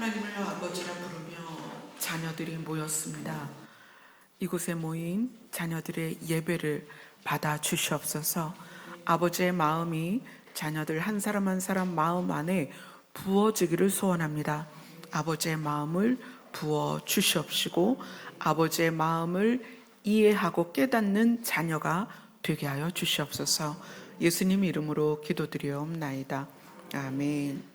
하나님을 아버지라 부르며 자녀들이 모였습니다. 이곳에 모인 자녀들의 예배를 받아 주시옵소서. 아버지의 마음이 자녀들 한 사람 한 사람 마음 안에 부어지기를 소원합니다. 아버지의 마음을 부어 주시옵시고 아버지의 마음을 이해하고 깨닫는 자녀가 되게 하여 주시옵소서. 예수님 이름으로 기도드리옵나이다. 아멘.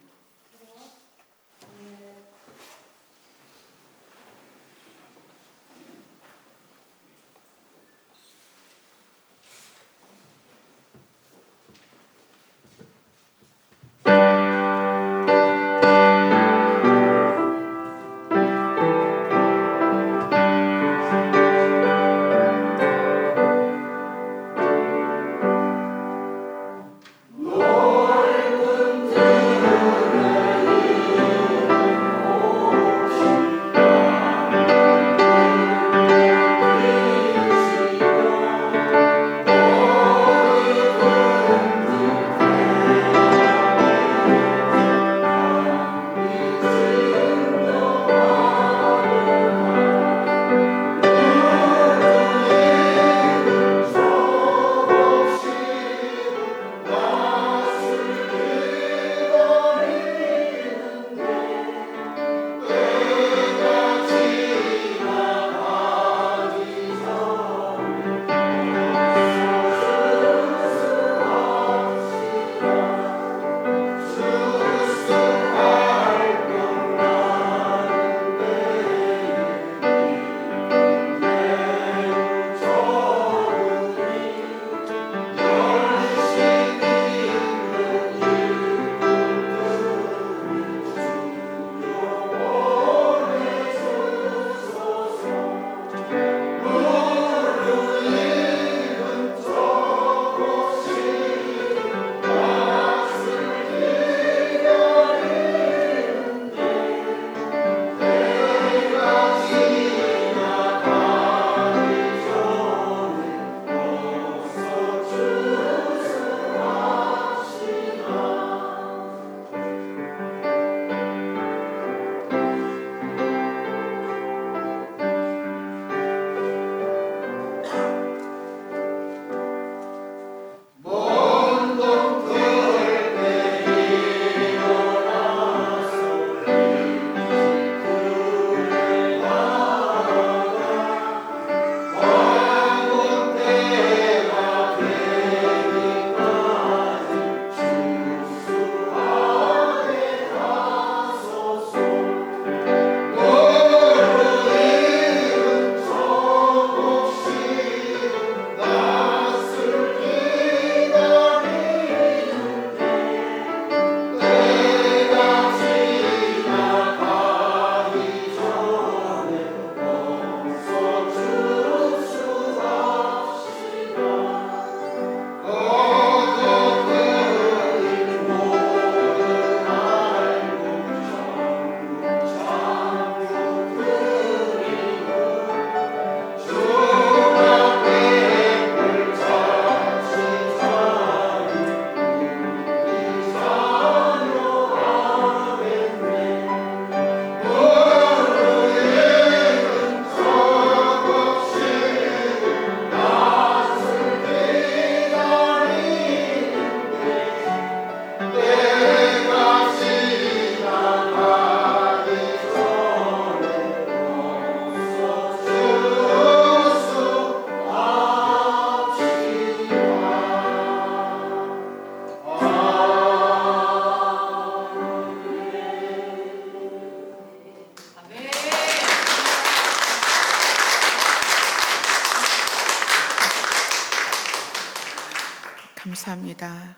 감사합니다.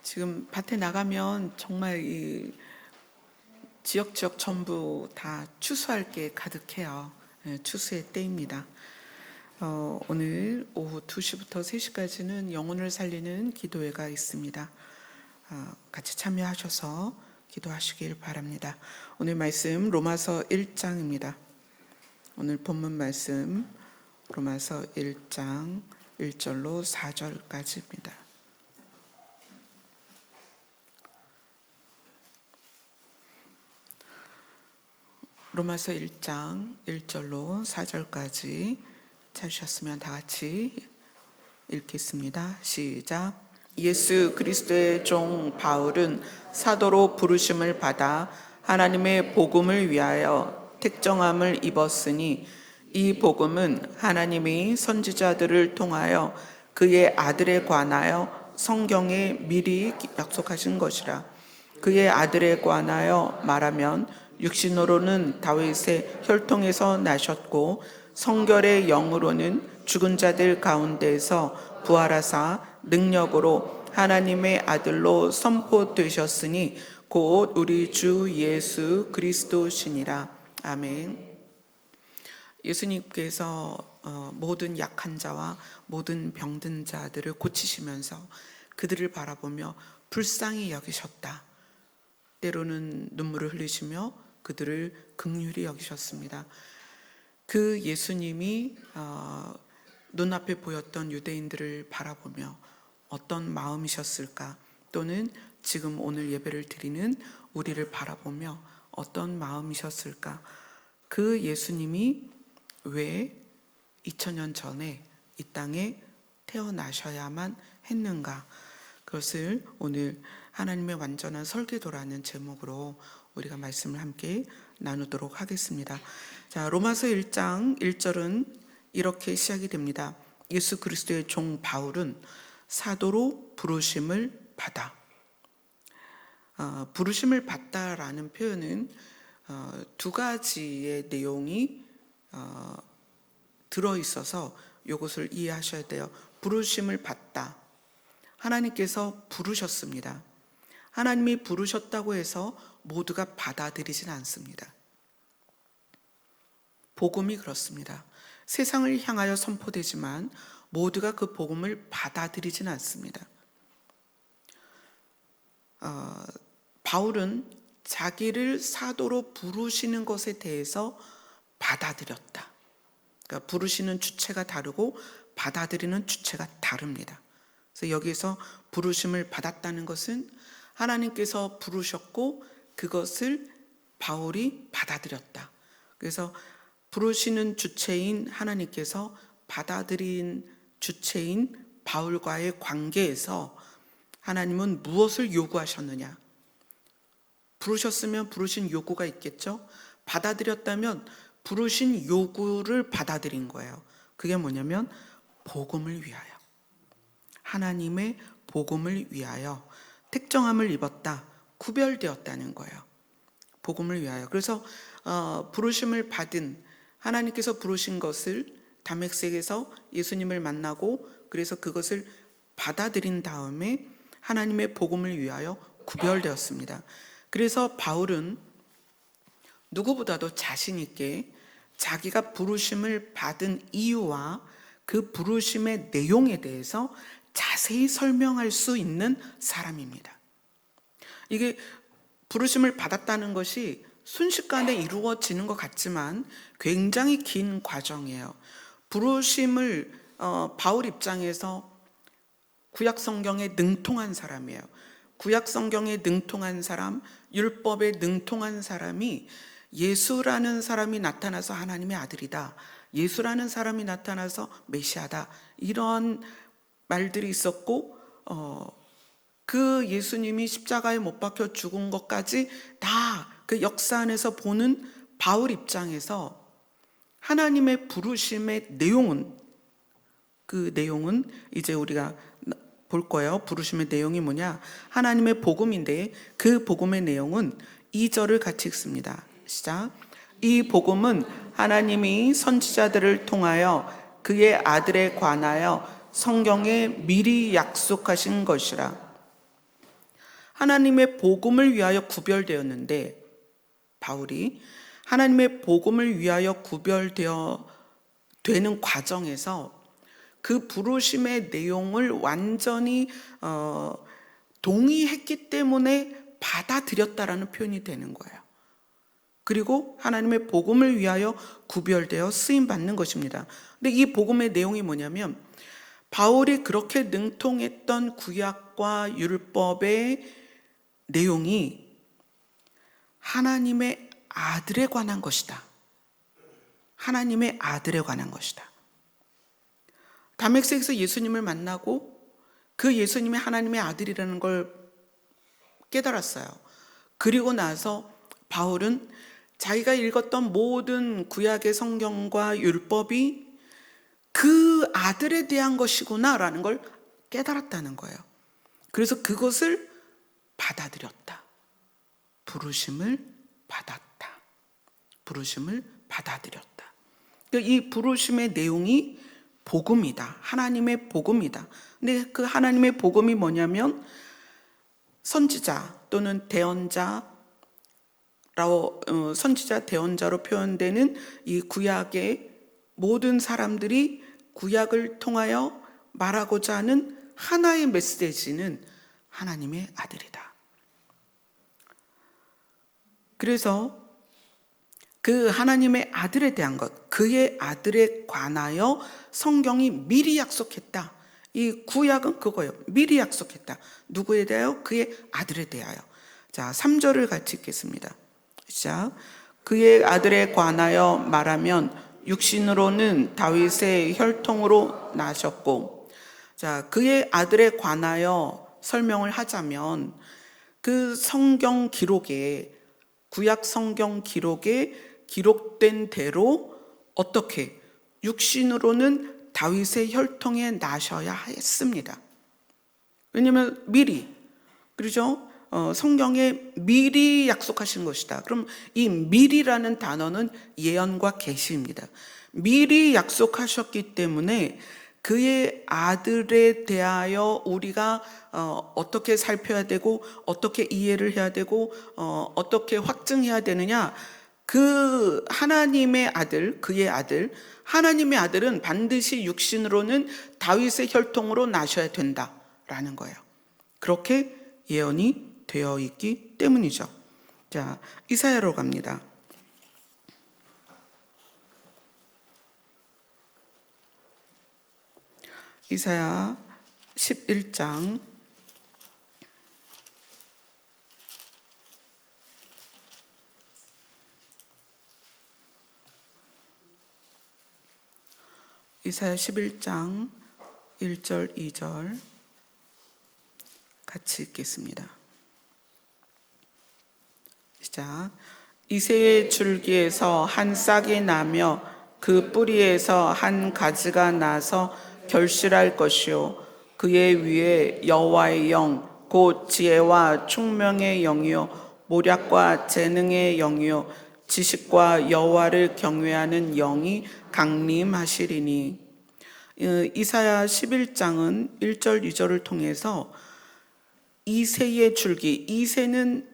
지금 밭에 나가면 정말 이 지역 전부 다 추수할 게 가득해요. 추수의 때입니다. 오늘 오후 2시부터 3시까지는 영혼을 살리는 기도회가 있습니다. 같이 참여하셔서 기도하시길 바랍니다. 오늘 말씀 로마서 1장입니다. 오늘 본문 말씀 로마서 1장 1절로 4절까지입니다. 로마서 1장 1절로 4절까지 찾으셨으면 다 같이 읽겠습니다. 시작. 예수 그리스도의 종 바울은 사도로 부르심을 받아 하나님의 복음을 위하여 택정함을 입었으니 이 복음은 하나님이 선지자들을 통하여 그의 아들에 관하여 성경에 미리 약속하신 것이라. 그의 아들에 관하여 말하면 육신으로는 다윗의 혈통에서 나셨고 성결의 영으로는 죽은 자들 가운데에서 부활하사 능력으로 하나님의 아들로 선포되셨으니 곧 우리 주 예수 그리스도시니라. 아멘. 예수님께서 모든 약한 자와 모든 병든 자들을 고치시면서 그들을 바라보며 불쌍히 여기셨다. 때로는 눈물을 흘리시며 그들을 긍휼히 여기셨습니다. 그 예수님이 눈앞에 보였던 유대인들을 바라보며 어떤 마음이셨을까? 또는 지금 오늘 예배를 드리는 우리를 바라보며 어떤 마음이셨을까? 그 예수님이 왜 2000년 전에 이 땅에 태어나셔야만 했는가? 그것을 오늘 하나님의 완전한 설계도라는 제목으로 우리가 말씀을 함께 나누도록 하겠습니다. 자, 로마서 1장 1절은 이렇게 시작이 됩니다. 예수 그리스도의 종 바울은 사도로 부르심을 받아. 부르심을 받다라는 표현은 두 가지의 내용이 들어있어서 이것을 이해하셔야 돼요. 부르심을 받다. 하나님께서 부르셨습니다. 하나님이 부르셨다고 해서 모두가 받아들이진 않습니다. 복음이 그렇습니다. 세상을 향하여 선포되지만 모두가 그 복음을 받아들이진 않습니다. 바울은 자기를 사도로 부르시는 것에 대해서 받아들였다. 그러니까 부르시는 주체가 다르고 받아들이는 주체가 다릅니다. 그래서 여기서 부르심을 받았다는 것은 하나님께서 부르셨고 그것을 바울이 받아들였다. 그래서 부르시는 주체인 하나님께서 받아들인 주체인 바울과의 관계에서 하나님은 무엇을 요구하셨느냐? 부르셨으면 부르신 요구가 있겠죠? 받아들였다면 부르신 요구를 받아들인 거예요. 그게 뭐냐면 복음을 위하여, 하나님의 복음을 위하여 택정함을 입었다, 구별되었다는 거예요. 복음을 위하여. 그래서 부르심을 받은, 하나님께서 부르신 것을 다메섹에서 예수님을 만나고 그래서 그것을 받아들인 다음에 하나님의 복음을 위하여 구별되었습니다. 그래서 바울은 누구보다도 자신 있게 자기가 부르심을 받은 이유와 그 부르심의 내용에 대해서 자세히 설명할 수 있는 사람입니다. 이게 부르심을 받았다는 것이 순식간에 이루어지는 것 같지만 굉장히 긴 과정이에요. 부르심을 바울 입장에서 구약 성경에 능통한 사람이에요. 구약 성경에 능통한 사람, 율법에 능통한 사람이 예수라는 사람이 나타나서 하나님의 아들이다, 예수라는 사람이 나타나서 메시아다, 이런 말들이 있었고 그 예수님이 십자가에 못 박혀 죽은 것까지 다 그 역사 안에서 보는 바울 입장에서 하나님의 부르심의 내용은, 그 내용은 이제 우리가 볼 거예요. 부르심의 내용이 뭐냐? 하나님의 복음인데 그 복음의 내용은 2절을 같이 읽습니다. 시작. 이 복음은 하나님이 선지자들을 통하여 그의 아들에 관하여 성경에 미리 약속하신 것이라. 하나님의 복음을 위하여 구별되었는데, 바울이 하나님의 복음을 위하여 구별되어 되는 과정에서 그 부르심의 내용을 완전히 동의했기 때문에 받아들였다라는 표현이 되는 거예요. 그리고 하나님의 복음을 위하여 구별되어 쓰임받는 것입니다. 근데 이 복음의 내용이 뭐냐면 바울이 그렇게 능통했던 구약과 율법의 내용이 하나님의 아들에 관한 것이다. 하나님의 아들에 관한 것이다. 다메섹에서 예수님을 만나고 그 예수님이 하나님의 아들이라는 걸 깨달았어요. 그리고 나서 바울은 자기가 읽었던 모든 구약의 성경과 율법이 그 아들에 대한 것이구나라는 걸 깨달았다는 거예요. 그래서 그것을 받아들였다. 부르심을 받았다. 부르심을 받아들였다. 이 부르심의 내용이 복음이다. 하나님의 복음이다. 근데 그 하나님의 복음이 뭐냐면 선지자 또는 대언자로 표현되는 이 구약의 모든 사람들이 구약을 통하여 말하고자 하는 하나의 메시지는 하나님의 아들이다. 그래서 그 하나님의 아들에 대한 것, 그의 아들에 관하여 성경이 미리 약속했다. 이 구약은 그거예요. 미리 약속했다. 누구에 대하여? 그의 아들에 대하여. 자, 3절을 같이 읽겠습니다. 시작. 그의 아들에 관하여 말하면 육신으로는 다윗의 혈통으로 나셨고, 자, 그의 아들에 관하여 설명을 하자면 그 성경 기록에, 구약 성경 기록에 기록된 대로 어떻게 육신으로는 다윗의 혈통에 나셔야 했습니다. 왜냐하면 미리, 그렇죠? 성경에 미리 약속하신 것이다. 그럼 이 미리라는 단어는 예언과 계시입니다. 미리 약속하셨기 때문에 그의 아들에 대하여 우리가 어떻게 살펴야 되고 어떻게 이해를 해야 되고 어떻게 확증해야 되느냐, 그 하나님의 아들, 그의 아들, 하나님의 아들은 반드시 육신으로는 다윗의 혈통으로 나셔야 된다라는 거예요. 그렇게 예언이 되어 있기 때문이죠. 자, 이사야로 갑니다. 이사야 11장 1절 2절 같이 읽겠습니다. 시작. 이새의 줄기에서 한 싹이 나며 그 뿌리에서 한 가지가 나서 결실할 것이요 그의 위에 여호와의 영 곧 지혜와 총명의 영이요 모략과 재능의 영이요 지식과 여호와를 경외하는 영이 강림하시리니. 이사야 11장은 1절 2절을 통해서 이새의 줄기, 이새는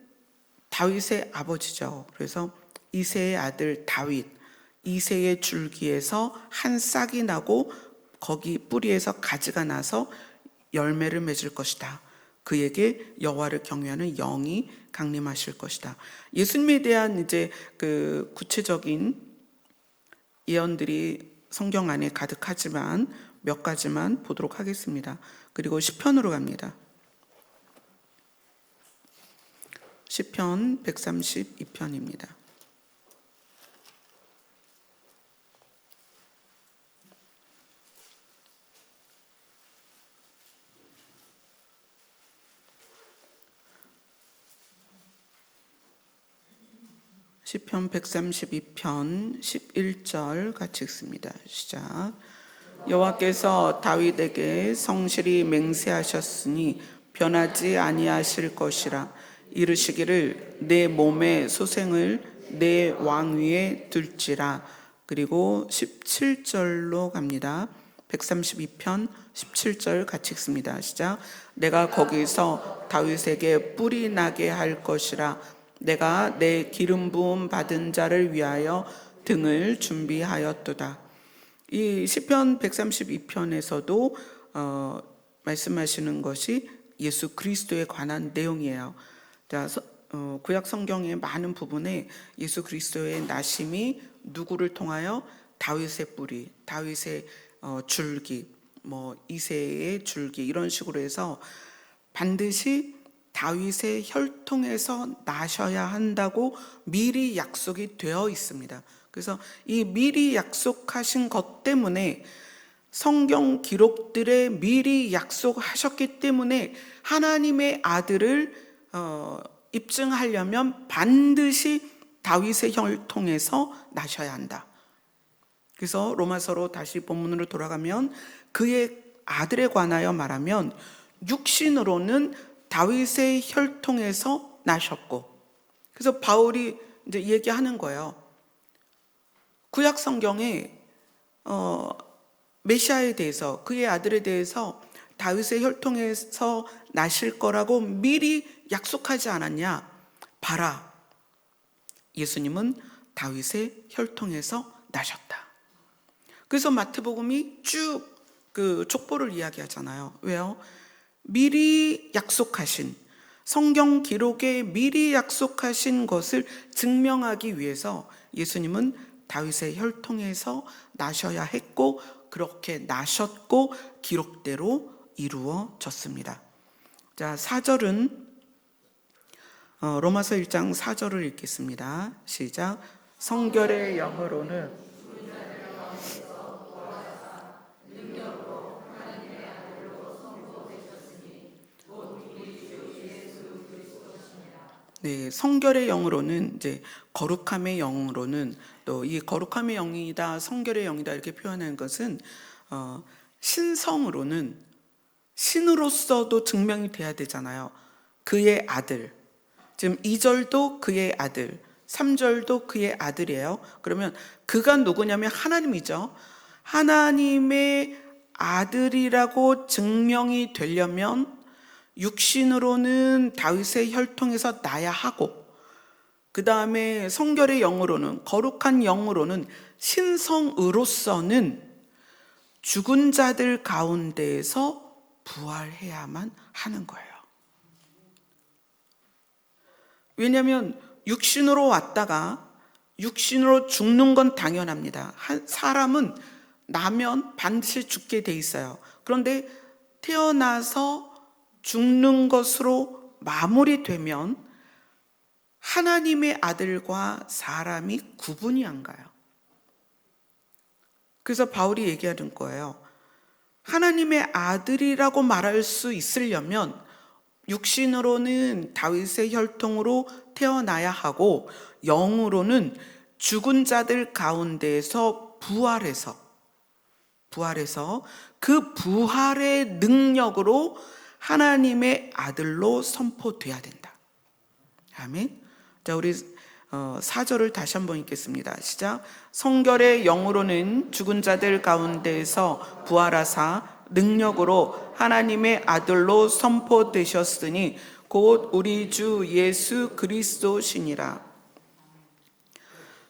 다윗의 아버지죠. 그래서 이새의 아들 다윗, 이새의 줄기에서 한 싹이 나고 거기 뿌리에서 가지가 나서 열매를 맺을 것이다. 그에게 여호와를 경외하는 영이 강림하실 것이다. 예수님에 대한 이제 그 구체적인 예언들이 성경 안에 가득하지만 몇 가지만 보도록 하겠습니다. 그리고 시편으로 갑니다. 시편 132편입니다. 시편 132편 11절 같이 읽습니다. 시작. 여호와께서 다윗에게 성실히 맹세하셨으니 변하지 아니하실 것이라. 이르시기를 내 몸의 소생을 내 왕위에 둘지라. 그리고 17절로 갑니다. 132편 17절 같이 읽습니다. 시작. 내가 거기서 다윗에게 뿔이 나게 할 것이라. 내가 내 기름 부음 받은 자를 위하여 등을 준비하였도다. 이 시편 132편에서도 말씀하시는 것이 예수 그리스도에 관한 내용이에요. 자, 구약 성경의 많은 부분에 예수 그리스도의 나심이 누구를 통하여 다윗의 뿌리, 다윗의 줄기, 이새의 줄기 이런 식으로 해서 반드시 다윗의 혈통에서 나셔야 한다고 미리 약속이 되어 있습니다. 그래서 이 미리 약속하신 것 때문에 성경 기록들에 미리 약속하셨기 때문에 하나님의 아들을 입증하려면 반드시 다윗의 혈통에서 나셔야 한다. 그래서 로마서로 다시 본문으로 돌아가면 그의 아들에 관하여 말하면 육신으로는 다윗의 혈통에서 나셨고, 그래서 바울이 이제 얘기하는 거예요. 구약 성경에 메시아에 대해서, 그의 아들에 대해서 다윗의 혈통에서 나실 거라고 미리 약속하지 않았냐? 봐라, 예수님은 다윗의 혈통에서 나셨다. 그래서 마태복음이 쭉 그 족보를 이야기하잖아요. 왜요? 미리 약속하신, 성경 기록에 미리 약속하신 것을 증명하기 위해서 예수님은 다윗의 혈통에서 나셔야 했고, 그렇게 나셨고 기록대로 이루어졌습니다. 자, 4절은 로마서 1장 4절을 읽겠습니다. 시작. 성결의 영으로는 네, 성결의 영으로는 이제 거룩함의 영으로는, 또 이 거룩함의 영이다, 성결의 영이다 이렇게 표현하는 것은 신성으로는, 신으로서도 증명이 돼야 되잖아요. 그의 아들. 지금 2절도 그의 아들, 3절도 그의 아들이에요. 그러면 그가 누구냐면 하나님이죠. 하나님의 아들이라고 증명이 되려면 육신으로는 다윗의 혈통에서 나야 하고, 그 다음에 성결의 영으로는, 거룩한 영으로는, 신성으로서는 죽은 자들 가운데에서 부활해야만 하는 거예요. 왜냐하면 육신으로 왔다가 육신으로 죽는 건 당연합니다. 사람은 나면 반드시 죽게 돼 있어요. 그런데 태어나서 죽는 것으로 마무리되면 하나님의 아들과 사람이 구분이 안 가요. 그래서 바울이 얘기하는 거예요. 하나님의 아들이라고 말할 수 있으려면 육신으로는 다윗의 혈통으로 태어나야 하고, 영으로는 죽은 자들 가운데에서 부활해서 그 부활의 능력으로 하나님의 아들로 선포돼야 된다. 아멘. 자, 우리 4절을 다시 한번 읽겠습니다. 시작. 성결의 영으로는 죽은 자들 가운데에서 부활하사 능력으로 하나님의 아들로 선포되셨으니 곧 우리 주 예수 그리스도시니라.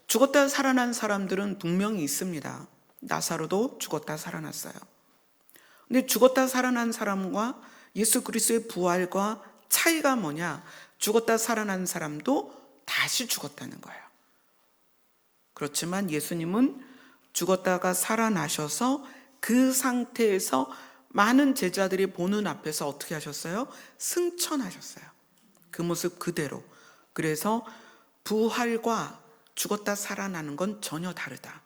죽었다 살아난 사람들은 분명히 있습니다. 나사로도 죽었다 살아났어요. 근데 죽었다 살아난 사람과 예수 그리스도의 부활과 차이가 뭐냐? 죽었다 살아난 사람도 다시 죽었다는 거예요. 그렇지만 예수님은 죽었다가 살아나셔서 그 상태에서 많은 제자들이 보는 앞에서 어떻게 하셨어요? 승천하셨어요. 그 모습 그대로. 그래서 부활과 죽었다 살아나는 건 전혀 다르다.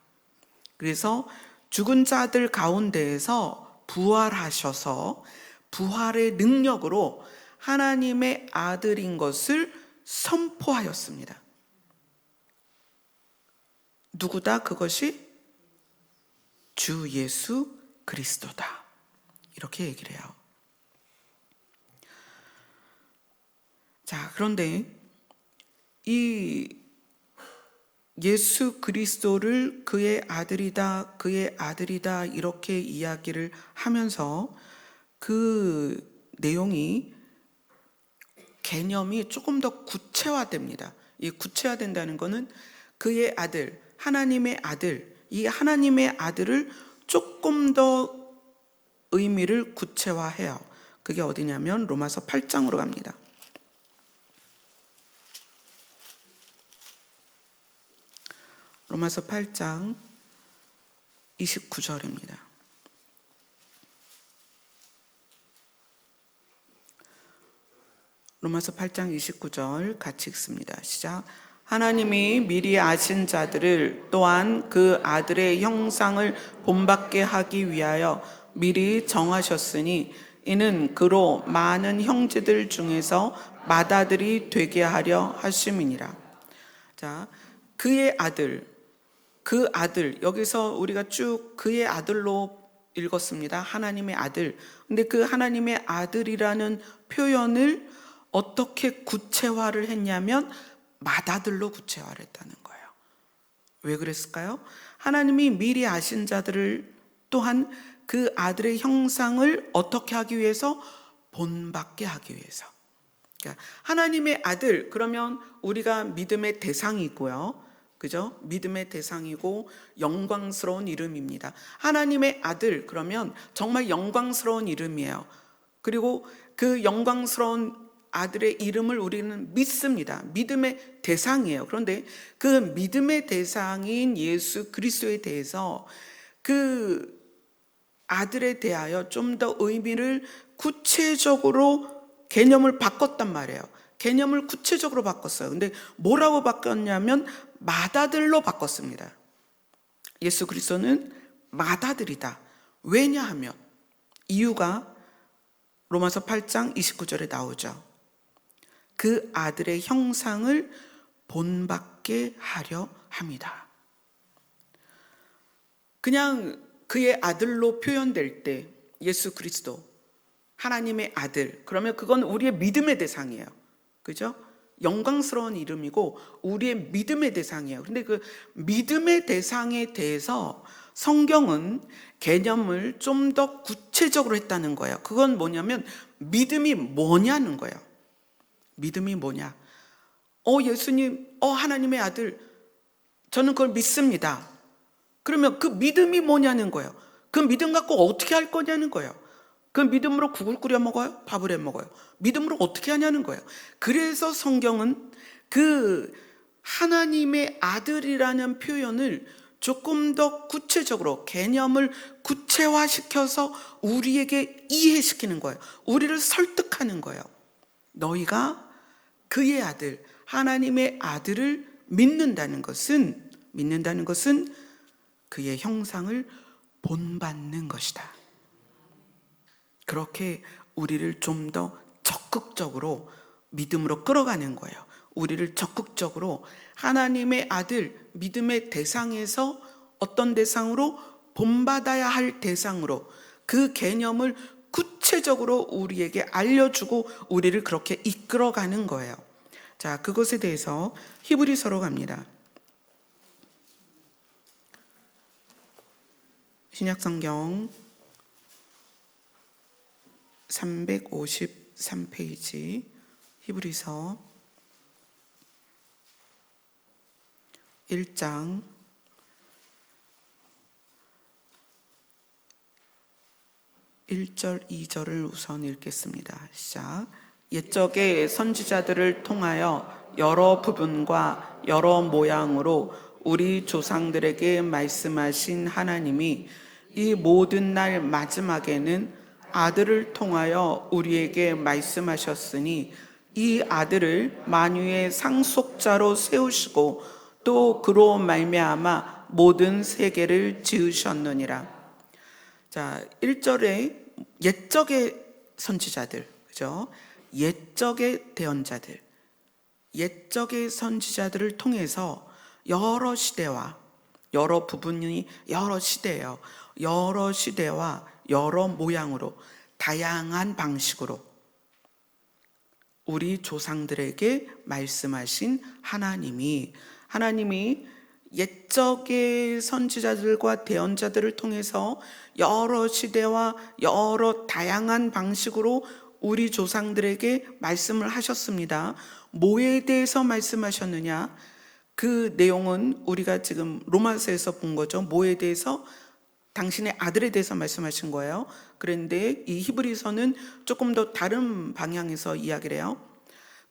그래서 죽은 자들 가운데에서 부활하셔서 부활의 능력으로 하나님의 아들인 것을 선포하였습니다. 누구다? 그것이 주 예수 그리스도다. 이렇게 얘기를 해요. 자, 그런데 이 예수 그리스도를 그의 아들이다, 그의 아들이다 이렇게 이야기를 하면서 그 내용이, 개념이 조금 더 구체화됩니다. 이 구체화된다는 것은 그의 아들, 하나님의 아들, 이 하나님의 아들을 조금 더 의미를 구체화해요. 그게 어디냐면 로마서 8장으로 갑니다. 로마서 8장 29절입니다. 로마서 8장 29절 같이 읽습니다. 시작. 하나님이 미리 아신 자들을 또한 그 아들의 형상을 본받게 하기 위하여 미리 정하셨으니 이는 그로 많은 형제들 중에서 맏아들이 되게 하려 하심이니라. 자, 그의 아들, 그 아들, 여기서 우리가 쭉 그의 아들로 읽었습니다. 하나님의 아들. 근데 그 하나님의 아들이라는 표현을 어떻게 구체화를 했냐면 맏아들로 구체화를 했다는 거예요. 왜 그랬을까요? 하나님이 미리 아신 자들을 또한 그 아들의 형상을 어떻게 하기 위해서? 본받게 하기 위해서. 그러니까 하나님의 아들, 그러면 우리가 믿음의 대상이고요. 그죠? 믿음의 대상이고 영광스러운 이름입니다. 하나님의 아들, 그러면 정말 영광스러운 이름이에요. 그리고 그 영광스러운 아들의 이름을 우리는 믿습니다. 믿음의 대상이에요. 그런데 그 믿음의 대상인 예수 그리스도에 대해서 그 아들에 대하여 좀 더 의미를 구체적으로 개념을 바꿨단 말이에요. 개념을 구체적으로 바꿨어요. 근데 뭐라고 바꿨냐면 맏아들로 바꿨습니다. 예수 그리스도는 맏아들이다. 왜냐하면 이유가 로마서 8장 29절에 나오죠. 그 아들의 형상을 본받게 하려 합니다. 그냥 그의 아들로 표현될 때 예수 그리스도 하나님의 아들, 그러면 그건 우리의 믿음의 대상이에요. 그죠? 영광스러운 이름이고 우리의 믿음의 대상이에요. 근데 그 믿음의 대상에 대해서 성경은 개념을 좀 더 구체적으로 했다는 거예요. 그건 뭐냐면 믿음이 뭐냐는 거예요. 믿음이 뭐냐? 예수님, 하나님의 아들, 저는 그걸 믿습니다. 그러면 그 믿음이 뭐냐는 거예요. 그 믿음 갖고 어떻게 할 거냐는 거예요. 그 믿음으로 국을 끓여 먹어요? 밥을 해 먹어요? 믿음으로 어떻게 하냐는 거예요. 그래서 성경은 그 하나님의 아들이라는 표현을 조금 더 구체적으로 개념을 구체화시켜서 우리에게 이해시키는 거예요. 우리를 설득하는 거예요. 너희가 그의 아들, 하나님의 아들을 믿는다는 것은 그의 형상을 본받는 것이다. 그렇게 우리를 좀 더 적극적으로 믿음으로 끌어가는 거예요. 우리를 적극적으로 하나님의 아들, 믿음의 대상에서 어떤 대상으로? 본받아야 할 대상으로 그 개념을 구체적으로 우리에게 알려주고 우리를 그렇게 이끌어가는 거예요. 자, 그것에 대해서 히브리서로 갑니다. 신약성경 353페이지 히브리서 1장 1절 2절을 우선 읽겠습니다. 시작. 옛적의 선지자들을 통하여 여러 부분과 여러 모양으로 우리 조상들에게 말씀하신 하나님이 이 모든 날 마지막에는 아들을 통하여 우리에게 말씀하셨으니 이 아들을 만유의 상속자로 세우시고 또 그로 말미암아 모든 세계를 지으셨느니라. 자, 1절에 옛적의 선지자들, 그죠? 옛적의 대언자들, 옛적의 선지자들을 통해서 여러 시대와 여러 부분이 여러 시대예요. 여러 시대와 여러 모양으로 다양한 방식으로 우리 조상들에게 말씀하신 하나님이 옛적의 선지자들과 대언자들을 통해서 여러 시대와 여러 다양한 방식으로 우리 조상들에게 말씀을 하셨습니다. 뭐에 대해서 말씀하셨느냐? 그 내용은 우리가 지금 로마서에서 본 거죠. 뭐에 대해서? 당신의 아들에 대해서 말씀하신 거예요. 그런데 이 히브리서는 조금 더 다른 방향에서 이야기를 해요.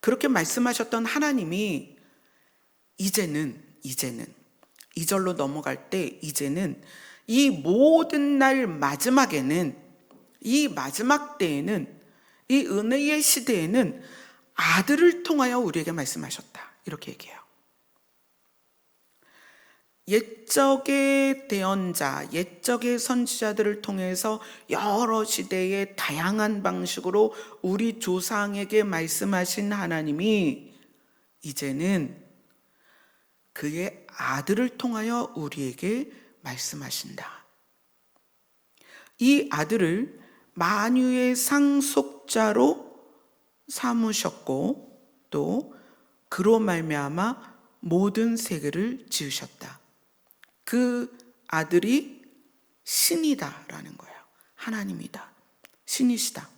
그렇게 말씀하셨던 하나님이 이제는 2절로 넘어갈 때 이제는 이 모든 날 마지막에는, 이 마지막 때에는, 이 은혜의 시대에는 아들을 통하여 우리에게 말씀하셨다. 이렇게 얘기해요. 옛적의 대언자, 옛적의 선지자들을 통해서 여러 시대의 다양한 방식으로 우리 조상에게 말씀하신 하나님이 이제는 그의 아들을 통하여 우리에게 말씀하신다. 이 아들을 만유의 상속자로 삼으셨고 또 그로 말미암아 모든 세계를 지으셨다. 그 아들이 신이다라는 거예요. 하나님이다. 신이시다.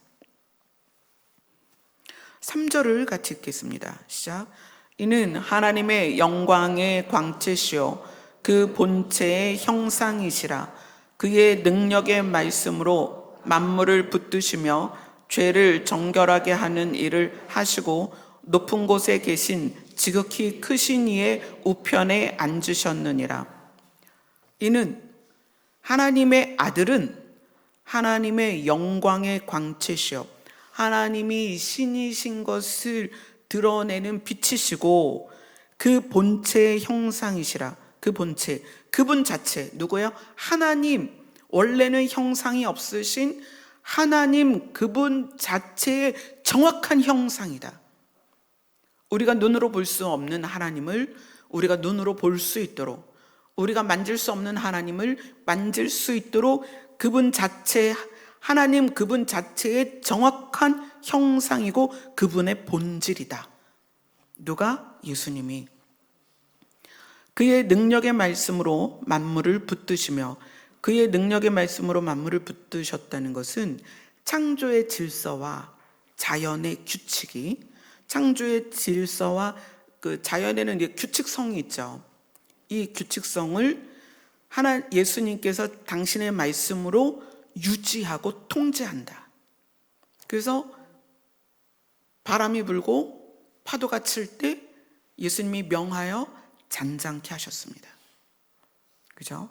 3절을 같이 읽겠습니다. 시작. 이는 하나님의 영광의 광채시요 그 본체의 형상이시라. 그의 능력의 말씀으로 만물을 붙드시며 죄를 정결하게 하는 일을 하시고 높은 곳에 계신 지극히 크신 이의 우편에 앉으셨느니라. 이는 하나님의 아들은 하나님의 영광의 광채시요 하나님이 신이신 것을 드러내는 빛이시고 그 본체의 형상이시라. 그 본체, 그분 자체 누구예요? 하나님, 원래는 형상이 없으신 하나님 그분 자체의 정확한 형상이다. 우리가 눈으로 볼 수 없는 하나님을 우리가 눈으로 볼 수 있도록, 우리가 만질 수 없는 하나님을 만질 수 있도록 그분 자체, 하나님 그분 자체의 정확한 형상이고 그분의 본질이다. 누가? 예수님이. 그의 능력의 말씀으로 만물을 붙드시며, 그의 능력의 말씀으로 만물을 붙드셨다는 것은 창조의 질서와 자연의 규칙이, 창조의 질서와 그 자연에는 규칙성이 있죠. 이 규칙성을 예수님께서 당신의 말씀으로 유지하고 통제한다. 그래서 바람이 불고 파도가 칠 때 예수님이 명하여 잔잔케 하셨습니다. 그죠?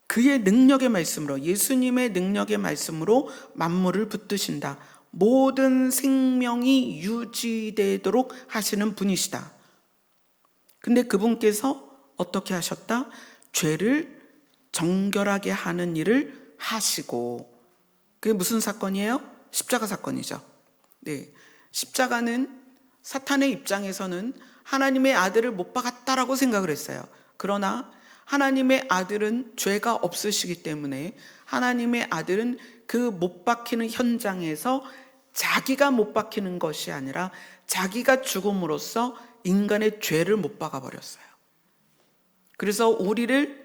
그의 능력의 말씀으로, 예수님의 능력의 말씀으로 만물을 붙드신다. 모든 생명이 유지되도록 하시는 분이시다. 근데 그분께서 어떻게 하셨다? 죄를 정결하게 하는 일을 하시고, 그게 무슨 사건이에요? 십자가 사건이죠. 네, 십자가는 사탄의 입장에서는 하나님의 아들을 못 박았다라고 생각을 했어요. 그러나 하나님의 아들은 죄가 없으시기 때문에 하나님의 아들은 그 못 박히는 현장에서 자기가 못 박히는 것이 아니라 자기가 죽음으로써 인간의 죄를 못 박아버렸어요. 그래서 우리를,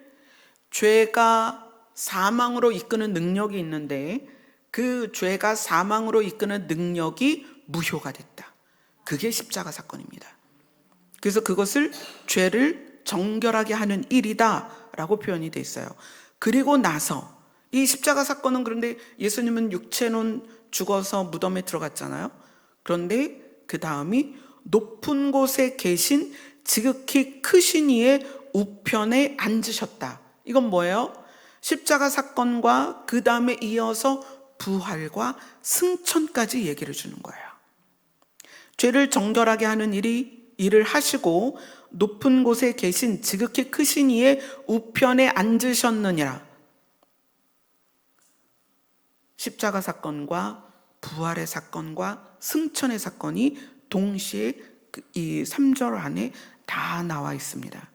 죄가 사망으로 이끄는 능력이 있는데 그 죄가 사망으로 이끄는 능력이 무효가 됐다. 그게 십자가 사건입니다. 그래서 그것을 죄를 정결하게 하는 일이다 라고 표현이 돼 있어요. 그리고 나서 이 십자가 사건은, 그런데 예수님은 육체는 죽어서 무덤에 들어갔잖아요. 그런데 그 다음이 높은 곳에 계신 지극히 크신 이의 우편에 앉으셨다. 이건 뭐예요? 십자가 사건과 그 다음에 이어서 부활과 승천까지 얘기를 주는 거예요. 죄를 정결하게 하는 일을 하시고 높은 곳에 계신 지극히 크신 이의 우편에 앉으셨느니라. 십자가 사건과 부활의 사건과 승천의 사건이 동시에 이 3절 안에 다 나와 있습니다.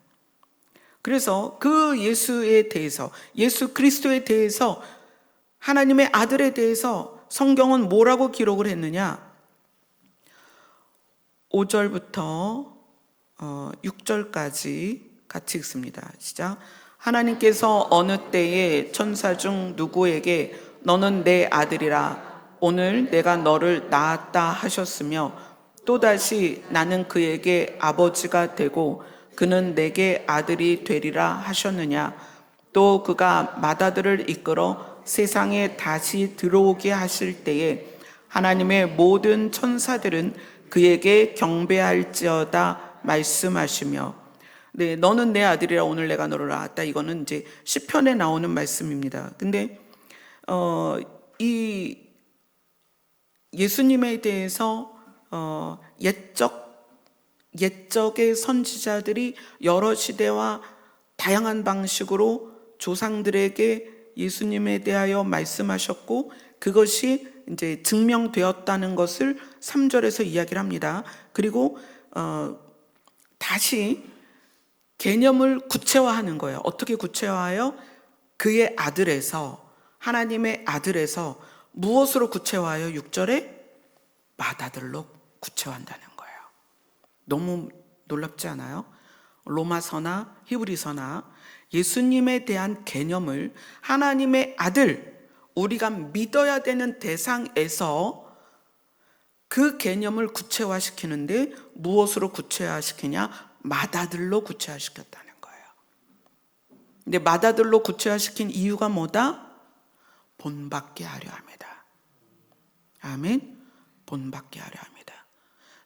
그래서 그 예수에 대해서, 예수 그리스도에 대해서, 하나님의 아들에 대해서 성경은 뭐라고 기록을 했느냐? 5절부터 6절까지 같이 읽습니다. 시작. 하나님께서 어느 때에 천사 중 누구에게 너는 내 아들이라 오늘 내가 너를 낳았다 하셨으며, 또다시 나는 그에게 아버지가 되고 그는 내게 아들이 되리라 하셨느냐? 또 그가 맏아들을 이끌어 세상에 다시 들어오게 하실 때에 하나님의 모든 천사들은 그에게 경배할지어다 말씀하시며. 네, 너는 내 아들이라 오늘 내가 너를 낳았다. 이거는 이제 시편에 나오는 말씀입니다. 근데 이 예수님에 대해서 옛적의 선지자들이 여러 시대와 다양한 방식으로 조상들에게 예수님에 대하여 말씀하셨고 그것이 이제 증명되었다는 것을 3절에서 이야기를 합니다. 그리고 다시 개념을 구체화하는 거예요. 어떻게 구체화하여? 그의 아들에서, 하나님의 아들에서 무엇으로 구체화하여? 6절에 맏아들로 구체화한다는 거예요. 너무 놀랍지 않아요? 로마서나 히브리서나 예수님에 대한 개념을 하나님의 아들, 우리가 믿어야 되는 대상에서 그 개념을 구체화시키는데 무엇으로 구체화시키냐? 맏아들로 구체화시켰다는 거예요. 근데 맏아들로 구체화시킨 이유가 뭐다? 본받게 하려 합니다. 아멘. 본받게 하려 합니다.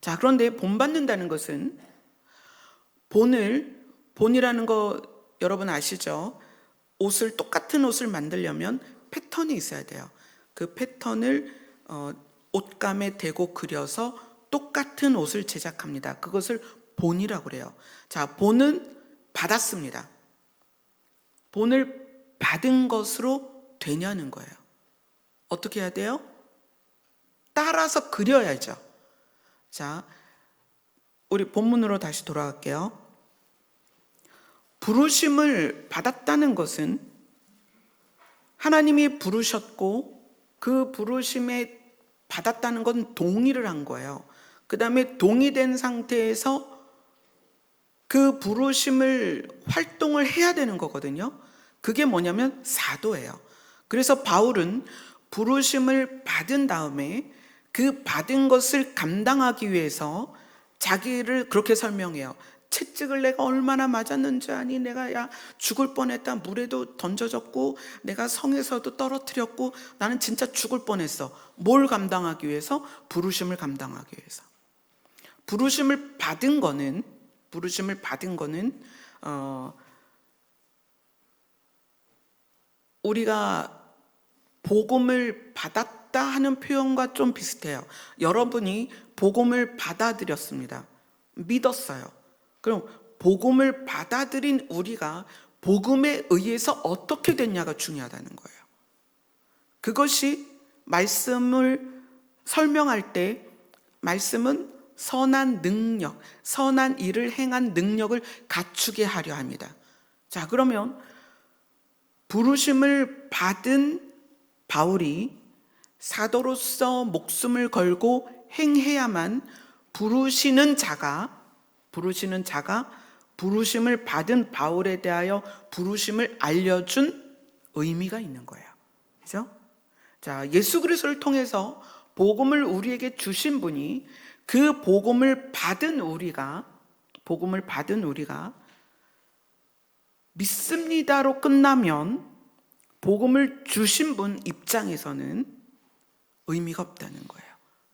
자, 그런데 본받는다는 것은 본이라는 거 여러분 아시죠? 똑같은 옷을 만들려면 패턴이 있어야 돼요. 그 패턴을 옷감에 대고 그려서 똑같은 옷을 제작합니다. 그것을 본이라고 그래요. 자, 본은 받았습니다. 본을 받은 것으로 되냐는 거예요. 어떻게 해야 돼요? 따라서 그려야죠. 자, 우리 본문으로 다시 돌아갈게요. 부르심을 받았다는 것은 하나님이 부르셨고 그 부르심에 받았다는 건 동의를 한 거예요. 그 다음에 동의된 상태에서 그 부르심을 활동을 해야 되는 거거든요. 그게 뭐냐면 사도예요. 그래서 바울은 부르심을 받은 다음에 그 받은 것을 감당하기 위해서 자기를 그렇게 설명해요. 채찍을 내가 얼마나 맞았는지 아니? 내가 죽을 뻔했다. 물에도 던져졌고 내가 성에서도 떨어뜨렸고 나는 진짜 죽을 뻔했어. 뭘 감당하기 위해서? 부르심을 감당하기 위해서. 부르심을 받은 거는 우리가 복음을 받았다 하는 표현과 좀 비슷해요. 여러분이 복음을 받아들였습니다. 믿었어요. 그럼 복음을 받아들인 우리가 복음에 의해서 어떻게 됐냐가 중요하다는 거예요. 그것이 말씀을 설명할 때 말씀은 선한 능력, 선한 일을 행한 능력을 갖추게 하려 합니다. 자, 그러면 부르심을 받은 바울이 사도로서 목숨을 걸고 행해야만 부르시는 자가 부르심을 받은 바울에 대하여 부르심을 알려준 의미가 있는 거예요. 그죠? 자, 예수 그리스도를 통해서 복음을 우리에게 주신 분이 그 복음을 받은 우리가 믿습니다로 끝나면 복음을 주신 분 입장에서는 의미가 없다는 거예요.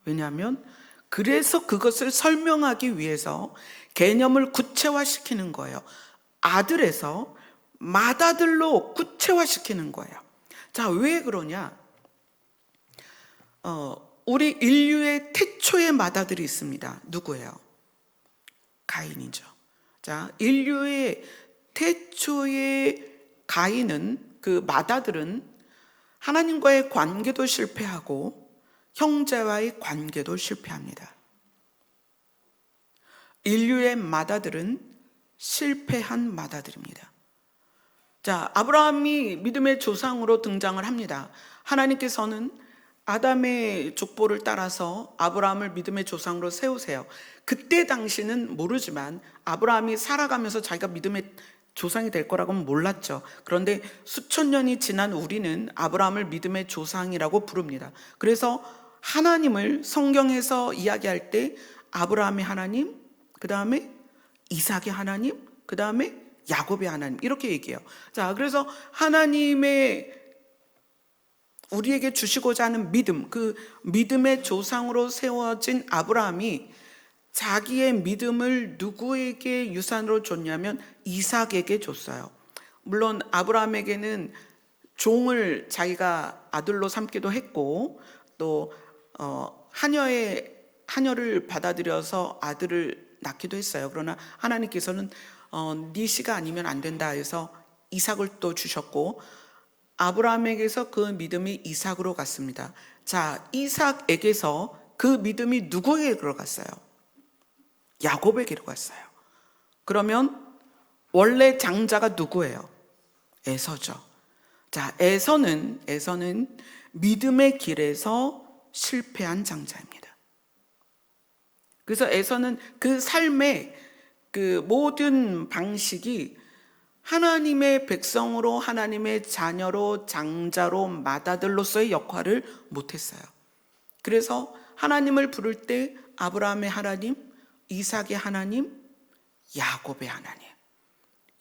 왜냐하면 그래서 그것을 설명하기 위해서 개념을 구체화시키는 거예요. 아들에서 맏아들로 구체화시키는 거예요. 자, 왜 그러냐? 우리 인류의 태초의 맏아들이 있습니다. 누구예요? 가인이죠. 자, 인류의 태초의 가인은, 그 맏아들은 하나님과의 관계도 실패하고 형제와의 관계도 실패합니다. 인류의 맏아들은 실패한 맏아들입니다. 자, 아브라함이 믿음의 조상으로 등장을 합니다. 하나님께서는 아담의 족보를 따라서 아브라함을 믿음의 조상으로 세우세요. 그때 당시는 모르지만 아브라함이 살아가면서 자기가 믿음의 조상이 될 거라고는 몰랐죠. 그런데 수천 년이 지난 우리는 아브라함을 믿음의 조상이라고 부릅니다. 그래서 하나님을 성경에서 이야기할 때 아브라함의 하나님, 그 다음에 이삭의 하나님, 그 다음에 야곱의 하나님, 이렇게 얘기해요. 자, 그래서 하나님의 우리에게 주시고자 하는 믿음, 그 믿음의 조상으로 세워진 아브라함이 자기의 믿음을 누구에게 유산으로 줬냐면 이삭에게 줬어요. 물론 아브라함에게는 종을 자기가 아들로 삼기도 했고 또 하녀의 하녀를 받아들여서 아들을 낳기도 했어요. 그러나 하나님께서는 네 씨가 아니면 안 된다 해서 이삭을 또 주셨고, 아브라함에게서 그 믿음이 이삭으로 갔습니다. 자, 이삭에게서 그 믿음이 누구에게 들어갔어요? 야곱에게로 갔어요. 그러면 원래 장자가 누구예요? 에서죠. 자, 에서는 믿음의 길에서 실패한 장자입니다. 그래서 에서는 그 삶의 그 모든 방식이 하나님의 백성으로, 하나님의 자녀로, 장자로, 맏아들로서의 역할을 못했어요. 그래서 하나님을 부를 때 아브라함의 하나님, 이삭의 하나님, 야곱의 하나님.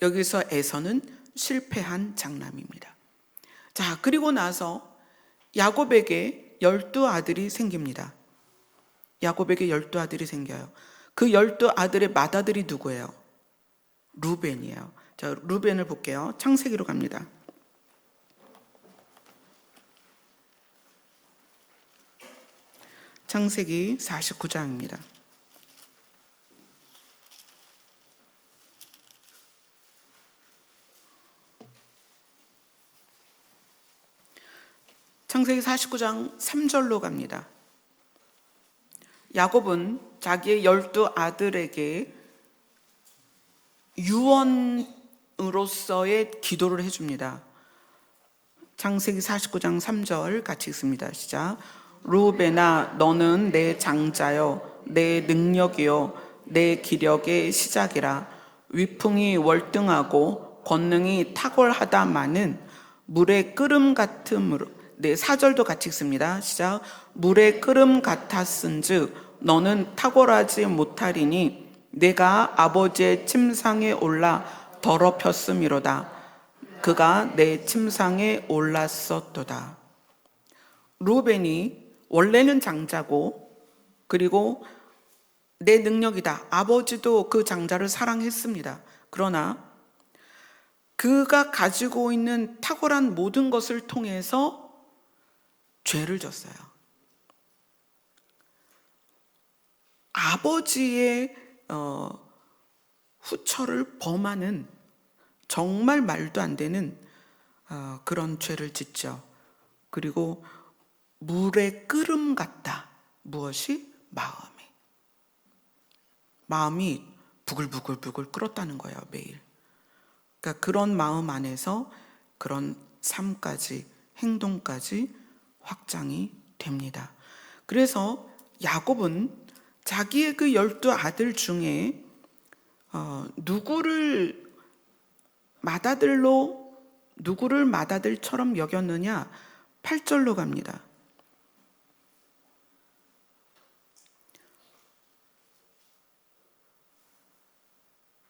여기서 에서는 실패한 장남입니다. 자, 그리고 나서 야곱에게 12아들이 생깁니다. 야곱에게 12아들이 생겨요. 그 12아들의 맏아들이 누구예요? 루벤이에요. 자, 루벤을 볼게요. 창세기로 갑니다. 창세기 49장입니다. 창세기 49장 3절로 갑니다. 야곱은 자기의 12아들에게 유언으로서의 기도를 해줍니다. 창세기 49장 3절 같이 읽습니다. 시작. 루벤아, 너는 내 장자요, 내 능력이요, 내 기력의 시작이라. 위풍이 월등하고 권능이 탁월하다마는 물의 끓음 같음으로. 네, 4절도 같이 읽습니다. 시작. 물의 끓음 같았은즉 너는 탁월하지 못하리니 내가 아버지의 침상에 올라 더럽혔음이로다. 그가 내 침상에 올랐었도다. 루벤이 원래는 장자고, 그리고 내 능력이다. 아버지도 그 장자를 사랑했습니다. 그러나 그가 가지고 있는 탁월한 모든 것을 통해서 죄를 졌어요. 아버지의 후처를 범하는 정말 말도 안 되는 그런 죄를 짓죠. 그리고 물의 끓음 같다. 무엇이? 마음이 부글부글 끓었다는 거예요, 매일. 그러니까 그런 마음 안에서 그런 삶까지, 행동까지 확장이 됩니다. 그래서 야곱은 자기의 그 12아들 중에 누구를 맏아들처럼 여겼느냐? 8절로 갑니다.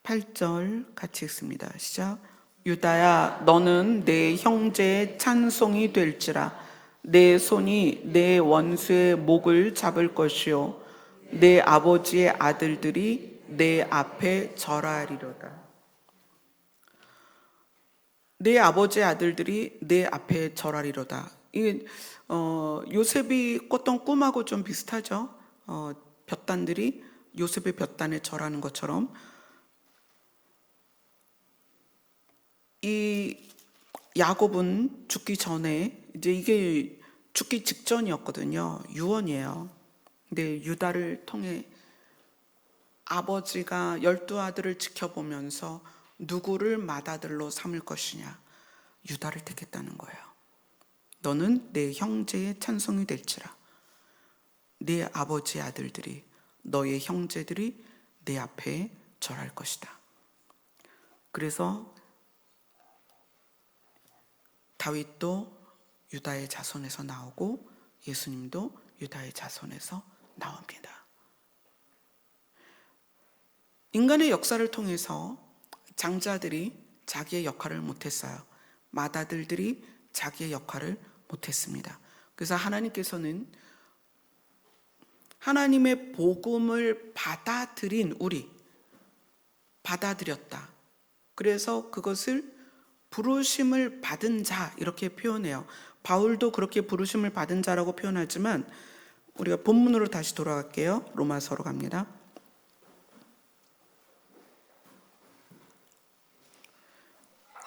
8절 같이 읽습니다. 시작. 유다야, 너는 내 형제의 찬송이 될지라. 내 손이 내 원수의 목을 잡을 것이요 내 아버지의 아들들이 내 앞에 절하리로다. 내 아버지의 아들들이 내 앞에 절하리로다. 이게 요셉이 꿨던 꿈하고 좀 비슷하죠. 볕단들이 요셉의 볕단에 절하는 것처럼 이 야곱은 죽기 전에, 이제 이게 죽기 직전이었거든요. 유언이에요. 근데 유다를 통해 아버지가 12아들을 지켜보면서 누구를 맏아들로 삼을 것이냐? 유다를 택했다는 거예요. 너는 내 형제의 찬송이 될지라. 네 아버지의 아들들이, 너의 형제들이 내 앞에 절할 것이다. 그래서 다윗도 유다의 자손에서 나오고 예수님도 유다의 자손에서 나옵니다. 인간의 역사를 통해서 장자들이 자기의 역할을 못했어요. 맏아들들이 자기의 역할을 못했습니다. 그래서 하나님께서는 하나님의 복음을 받아들인 우리, 받아들였다. 그래서 그것을 부르심을 받은 자, 이렇게 표현해요. 바울도 그렇게 부르심을 받은 자라고 표현하지만 우리가 본문으로 다시 돌아갈게요. 로마서로 갑니다.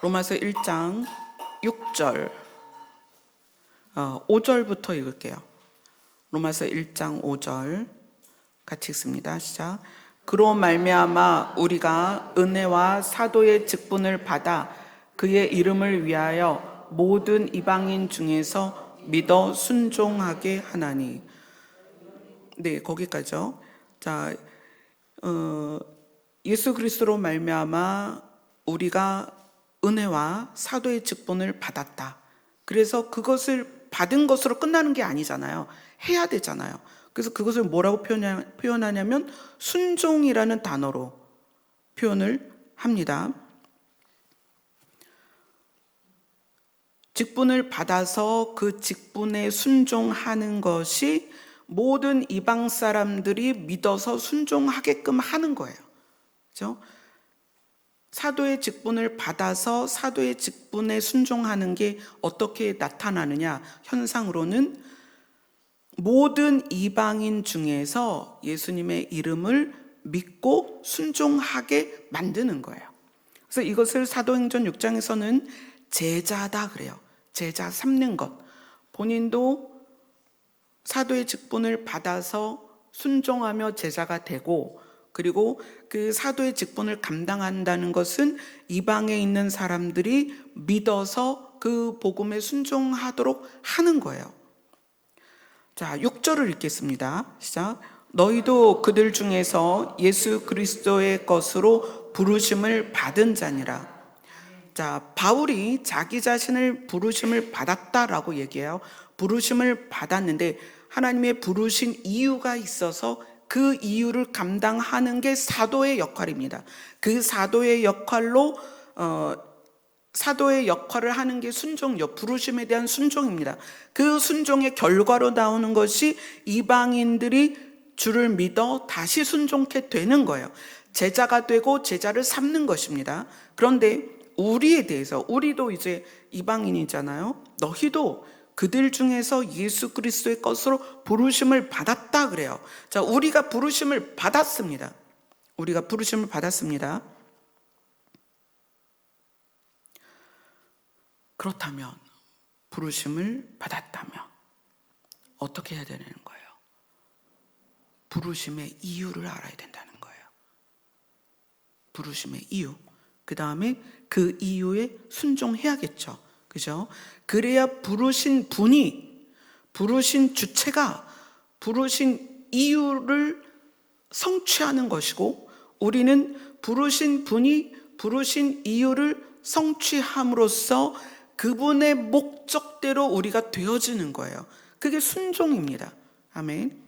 로마서 1장 6절 5절부터 읽을게요. 로마서 1장 5절 같이 읽습니다. 시작. 그로 말미암아 우리가 은혜와 사도의 직분을 받아 그의 이름을 위하여 모든 이방인 중에서 믿어 순종하게 하나니. 네, 거기까지요. 자, 예수 그리스도로 말미암아 우리가 은혜와 사도의 직분을 받았다. 그래서 그것을 받은 것으로 끝나는 게 아니잖아요. 해야 되잖아요. 그래서 그것을 뭐라고 표현하냐면 순종이라는 단어로 표현을 합니다. 직분을 받아서 그 직분에 순종하는 것이 모든 이방 사람들이 믿어서 순종하게끔 하는 거예요. 그렇죠? 사도의 직분을 받아서 사도의 직분에 순종하는 게 어떻게 나타나느냐? 현상으로는 모든 이방인 중에서 예수님의 이름을 믿고 순종하게 만드는 거예요. 그래서 이것을 사도행전 6장에서는 제자다 그래요. 제자 삼는 것. 본인도 사도의 직분을 받아서 순종하며 제자가 되고, 그리고 그 사도의 직분을 감당한다는 것은 이방에 있는 사람들이 믿어서 그 복음에 순종하도록 하는 거예요. 자, 6절을 읽겠습니다. 시작. 너희도 그들 중에서 예수 그리스도의 것으로 부르심을 받은 자니라. 자, 바울이 자기 자신을 부르심을 받았다라고 얘기해요. 부르심을 받았는데 하나님의 부르신 이유가 있어서 그 이유를 감당하는 게 사도의 역할입니다. 그 사도의 역할로 사도의 역할을 하는 게 순종이요. 부르심에 대한 순종입니다. 그 순종의 결과로 나오는 것이 이방인들이 주를 믿어 다시 순종케 되는 거예요. 제자가 되고 제자를 삼는 것입니다. 그런데 우리에 대해서, 우리도 이제 이방인이잖아요. 너희도 그들 중에서 예수 그리스도의 것으로 부르심을 받았다 그래요. 자, 우리가 부르심을 받았습니다. 우리가 부르심을 받았습니다. 그렇다면, 부르심을 받았다면 어떻게 해야 되는 거예요? 부르심의 이유를 알아야 된다는 거예요. 부르심의 이유. 그 다음에 그 이유에 순종해야겠죠. 그죠? 그래야 부르신 분이, 부르신 주체가 부르신 이유를 성취하는 것이고, 우리는 부르신 분이 부르신 이유를 성취함으로써 그분의 목적대로 우리가 되어지는 거예요. 그게 순종입니다. 아멘.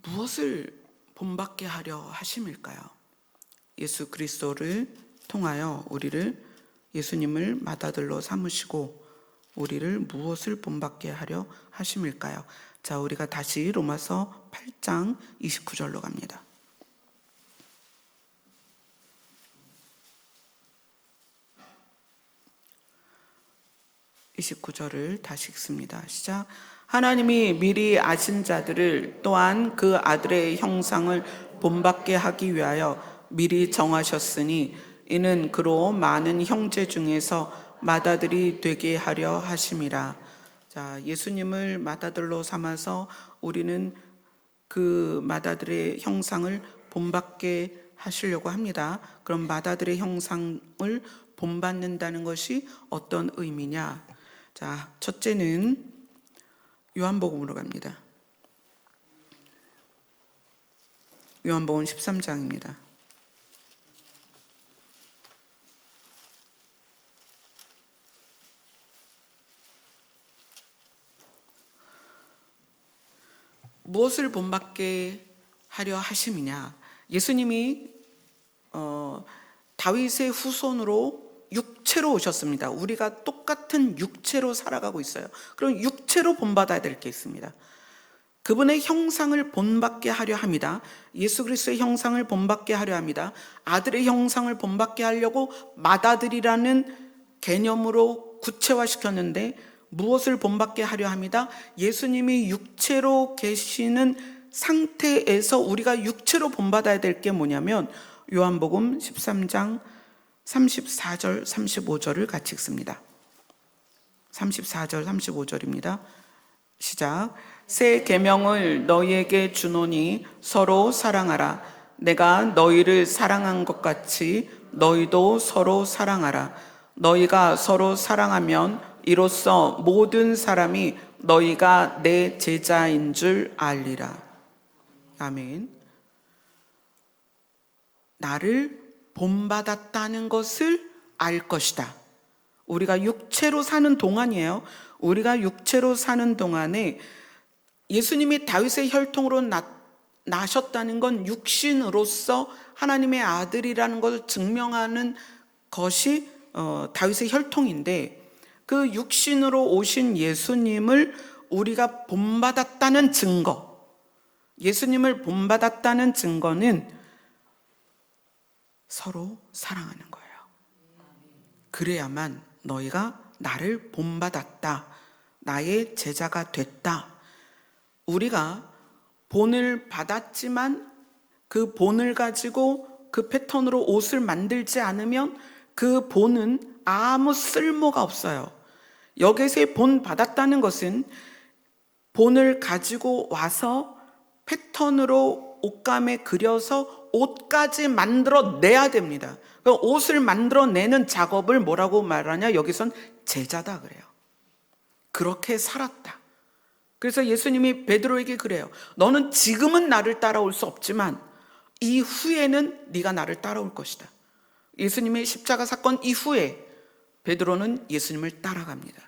무엇을 본받게 하려 하심일까요? 예수 그리스도를 통하여 우리를, 예수님을 맏아들로 삼으시고 우리를 무엇을 본받게 하려 하심일까요? 자, 우리가 다시 로마서 8장 29절로 갑니다. 29절을 다시 읽습니다. 시작. 하나님이 미리 아신 자들을 또한 그 아들의 형상을 본받게 하기 위하여 미리 정하셨으니 이는 그로 많은 형제 중에서 맏아들이 되게 하려 하심이라. 자, 예수님을 맏아들로 삼아서 우리는 그 맏아들의 형상을 본받게 하시려고 합니다. 그럼 맏아들의 형상을 본받는다는 것이 어떤 의미냐? 자, 첫째는 요한복음으로 갑니다. 요한복음 13장입니다. 무엇을 본받게 하려 하심이냐? 예수님이 다윗의 후손으로 육체로 오셨습니다. 우리가 똑같은 육체로 살아가고 있어요. 그럼 육체로 본받아야 될 게 있습니다. 그분의 형상을 본받게 하려 합니다. 예수 그리스도의 형상을 본받게 하려 합니다. 아들의 형상을 본받게 하려고 맏아들이라는 개념으로 구체화시켰는데 무엇을 본받게 하려 합니다? 예수님이 육체로 계시는 상태에서 우리가 육체로 본받아야 될 게 뭐냐면 요한복음 13장 34절 35절을 같이 읽습니다. 34절 35절입니다. 시작. 새 계명을 너희에게 주노니 서로 사랑하라. 내가 너희를 사랑한 것 같이 너희도 서로 사랑하라. 너희가 서로 사랑하면 이로써 모든 사람이 너희가 내 제자인 줄 알리라. 아멘. 나를 본받았다는 것을 알 것이다. 우리가 육체로 사는 동안이에요. 우리가 육체로 사는 동안에 예수님이 다윗의 혈통으로 나셨다는 건 육신으로서 하나님의 아들이라는 것을 증명하는 것이 다윗의 혈통인데, 그 육신으로 오신 예수님을 우리가 본받았다는 증거, 예수님을 본받았다는 증거는 서로 사랑하는 거예요. 그래야만 너희가 나를 본받았다, 나의 제자가 됐다. 우리가 본을 받았지만 그 본을 가지고 그 패턴으로 옷을 만들지 않으면 그 본은 아무 쓸모가 없어요. 여기서의 본 받았다는 것은 본을 가지고 와서 패턴으로 옷감에 그려서 옷까지 만들어내야 됩니다. 옷을 만들어내는 작업을 뭐라고 말하냐? 여기선 제자다 그래요. 그렇게 살았다. 그래서 예수님이 베드로에게 그래요. 너는 지금은 나를 따라올 수 없지만 이후에는 네가 나를 따라올 것이다. 예수님의 십자가 사건 이후에 베드로는 예수님을 따라갑니다.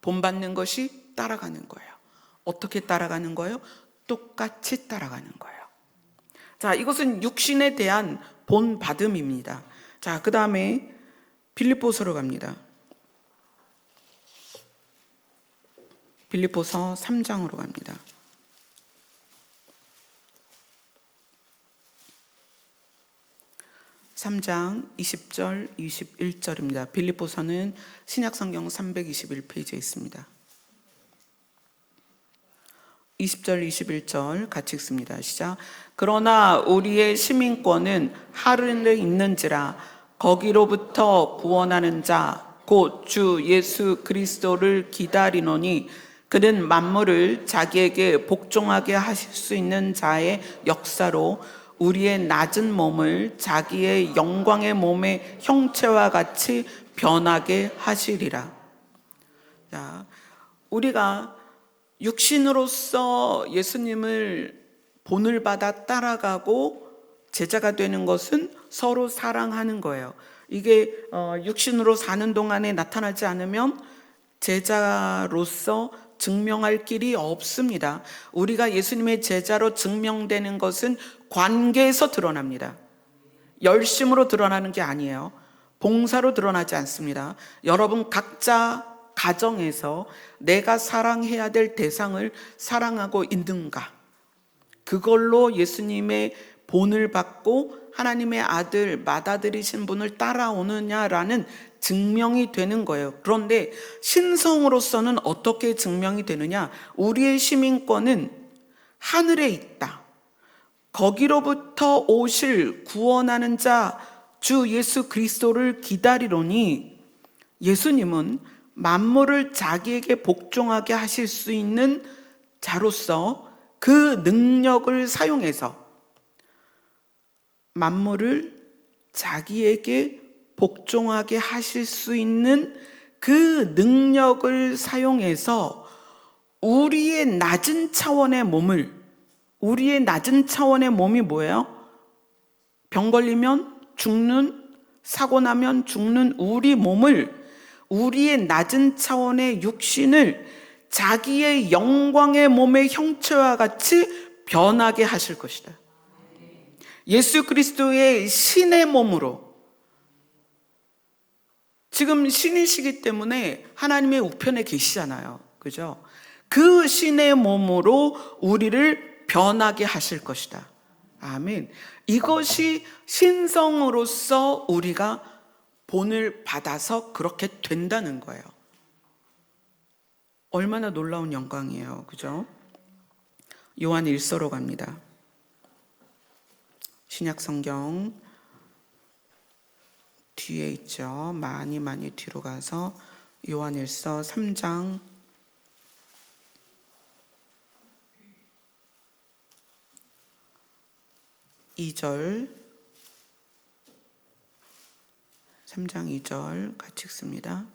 본받는 것이 따라가는 거예요. 어떻게 따라가는 거예요? 똑같이 따라가는 거예요. 자, 이것은 육신에 대한 본받음입니다. 자, 그 다음에 빌립보서로 갑니다. 빌립보서 3장으로 갑니다. 3장 20절 21절입니다. 빌립보서는 신약성경 321페이지에 있습니다. 20절 21절 같이 읽습니다. 시작. 그러나 우리의 시민권은 하늘에 있는지라 거기로부터 구원하는 자 곧 주 예수 그리스도를 기다리노니 그는 만물을 자기에게 복종하게 하실 수 있는 자의 역사로 우리의 낮은 몸을 자기의 영광의 몸의 형체와 같이 변하게 하시리라. 자, 우리가 육신으로서 예수님을 본을 받아 따라가고 제자가 되는 것은 서로 사랑하는 거예요. 이게 육신으로 사는 동안에 나타나지 않으면 제자로서 증명할 길이 없습니다. 우리가 예수님의 제자로 증명되는 것은 관계에서 드러납니다. 열심으로 드러나는 게 아니에요. 봉사로 드러나지 않습니다. 여러분 각자 가정에서 내가 사랑해야 될 대상을 사랑하고 있는가? 그걸로 예수님의 본을 받고 하나님의 아들, 맏아들이신 분을 따라오느냐라는 증명이 되는 거예요. 그런데 신성으로서는 어떻게 증명이 되느냐? 우리의 시민권은 하늘에 있다. 거기로부터 오실 구원하는 자 주 예수 그리스도를 기다리노니 예수님은 만물을 자기에게 복종하게 하실 수 있는 자로서 그 능력을 사용해서 만물을 자기에게 복종하게 하실 수 있는 그 능력을 사용해서 우리의 낮은 차원의 몸을, 우리의 낮은 차원의 몸이 뭐예요? 병 걸리면 죽는, 사고 나면 죽는 우리 몸을, 우리의 낮은 차원의 육신을 자기의 영광의 몸의 형체와 같이 변하게 하실 것이다. 예수 그리스도의 신의 몸으로, 지금 신이시기 때문에 하나님의 우편에 계시잖아요. 그죠? 그 신의 몸으로 우리를 변하게 하실 것이다. 아멘. 이것이 신성으로서 우리가 본을 받아서 그렇게 된다는 거예요. 얼마나 놀라운 영광이에요. 그죠? 요한 1서로 갑니다. 신약 성경 뒤에 있죠. 많이 뒤로 가서 요한 1서 3장 2절 3장 2절 같이 읽습니다.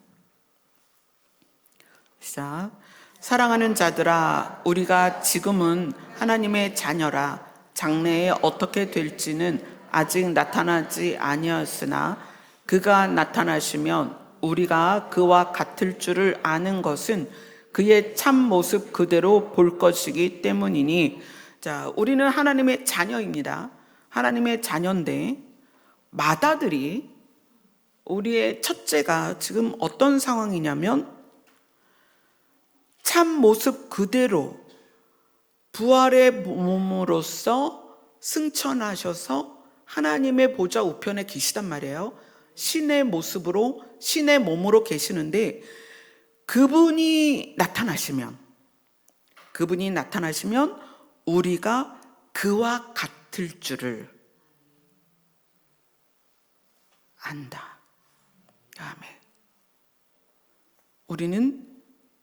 시작. 사랑하는 자들아, 우리가 지금은 하나님의 자녀라. 장래에 어떻게 될지는 아직 나타나지 아니었으나 그가 나타나시면 우리가 그와 같을 줄을 아는 것은 그의 참 모습 그대로 볼 것이기 때문이니. 자, 우리는 하나님의 자녀입니다. 하나님의 자녀인데 맏아들이, 우리의 첫째가 지금 어떤 상황이냐면 참 모습 그대로 부활의 몸으로서 승천하셔서 하나님의 보좌 우편에 계시단 말이에요. 신의 모습으로, 신의 몸으로 계시는데 그분이 나타나시면 우리가 그와 같을 줄을 안다. 아멘. 우리는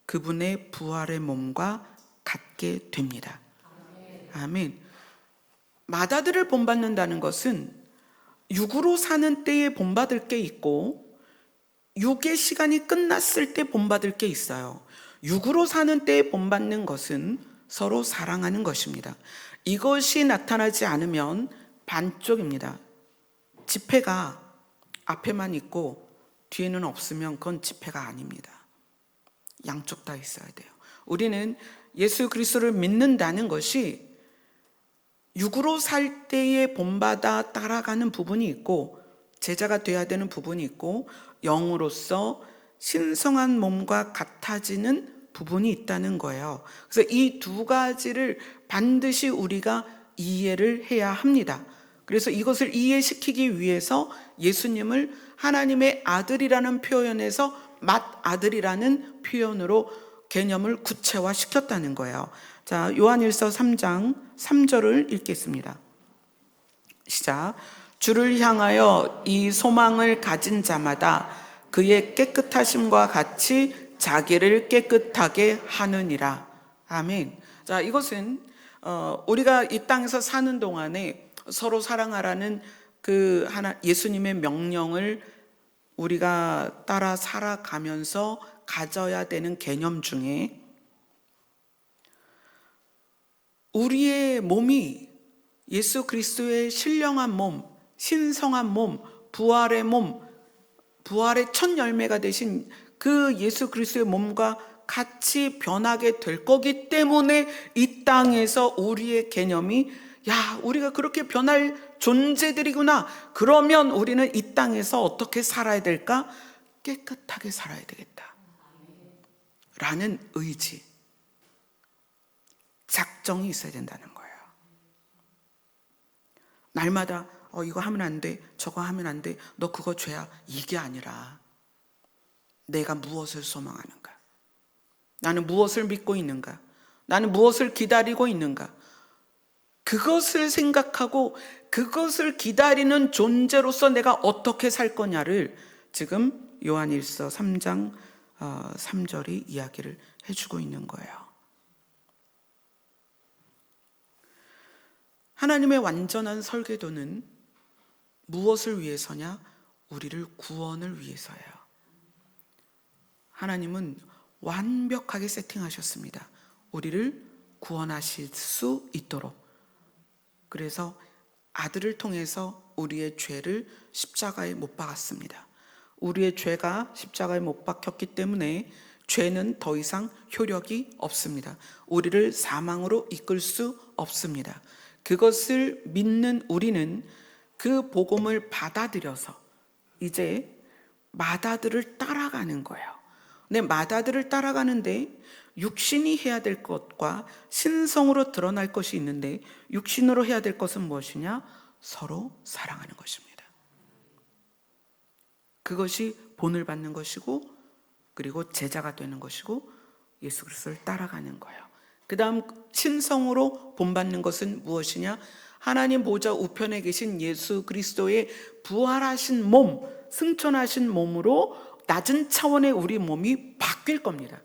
그분의 부활의 몸과 같게 됩니다. 아멘. 맏아들을 본받는다는 것은 육으로 사는 때에 본받을 게 있고 육의 시간이 끝났을 때 본받을 게 있어요. 육으로 사는 때에 본받는 것은 서로 사랑하는 것입니다. 이것이 나타나지 않으면 반쪽입니다. 지폐가 앞에만 있고 뒤에는 없으면 그건 지폐가 아닙니다. 양쪽 다 있어야 돼요. 우리는 예수 그리스도를 믿는다는 것이 육으로 살 때에 본받아 따라가는 부분이 있고 제자가 돼야 되는 부분이 있고 영으로서 신성한 몸과 같아지는 부분이 있다는 거예요. 그래서 이 두 가지를 반드시 우리가 이해를 해야 합니다. 그래서 이것을 이해시키기 위해서 예수님을 하나님의 아들이라는 표현에서 맏아들이라는 표현으로 개념을 구체화시켰다는 거예요. 자, 요한일서 3장 3절을 읽겠습니다. 시작. 주를 향하여 이 소망을 가진 자마다 그의 깨끗하심과 같이 자기를 깨끗하게 하느니라. 아멘. 자, 이것은 우리가 이 땅에서 사는 동안에 서로 사랑하라는 그 예수님의 명령을 우리가 따라 살아가면서 가져야 되는 개념 중에 우리의 몸이 예수 그리스도의 신령한 몸, 신성한 몸, 부활의 몸, 부활의 첫 열매가 되신 그 예수 그리스도의 몸과 같이 변하게 될 거기 때문에 이 땅에서 우리의 개념이 야, 우리가 그렇게 변할 존재들이구나. 그러면 우리는 이 땅에서 어떻게 살아야 될까? 깨끗하게 살아야 되겠다. 라는 의지, 작정이 있어야 된다는 거예요. 날마다 이거 하면 안 돼, 저거 하면 안 돼, 너 그거 죄야. 이게 아니라 내가 무엇을 소망하는가? 나는 무엇을 믿고 있는가? 나는 무엇을 기다리고 있는가? 그것을 생각하고 그것을 기다리는 존재로서 내가 어떻게 살 거냐를 지금 요한일서 3장 3절이 이야기를 해주고 있는 거예요. 하나님의 완전한 설계도는 무엇을 위해서냐? 우리를 구원을 위해서예요. 하나님은 완벽하게 세팅하셨습니다. 우리를 구원하실 수 있도록. 그래서 아들을 통해서 우리의 죄를 십자가에 못 박았습니다. 우리의 죄가 십자가에 못 박혔기 때문에 죄는 더 이상 효력이 없습니다. 우리를 사망으로 이끌 수 없습니다. 그것을 믿는 우리는 그 복음을 받아들여서 이제 맏아들을 따라가는 거예요. 근데 맏아들을 따라가는데 육신이 해야 될 것과 신성으로 드러날 것이 있는데 육신으로 해야 될 것은 무엇이냐? 서로 사랑하는 것입니다. 그것이 본을 받는 것이고 그리고 제자가 되는 것이고 예수 그리스도를 따라가는 거예요. 그 다음 신성으로 본받는 것은 무엇이냐? 하나님 보좌 우편에 계신 예수 그리스도의 부활하신 몸, 승천하신 몸으로 낮은 차원의 우리 몸이 바뀔 겁니다.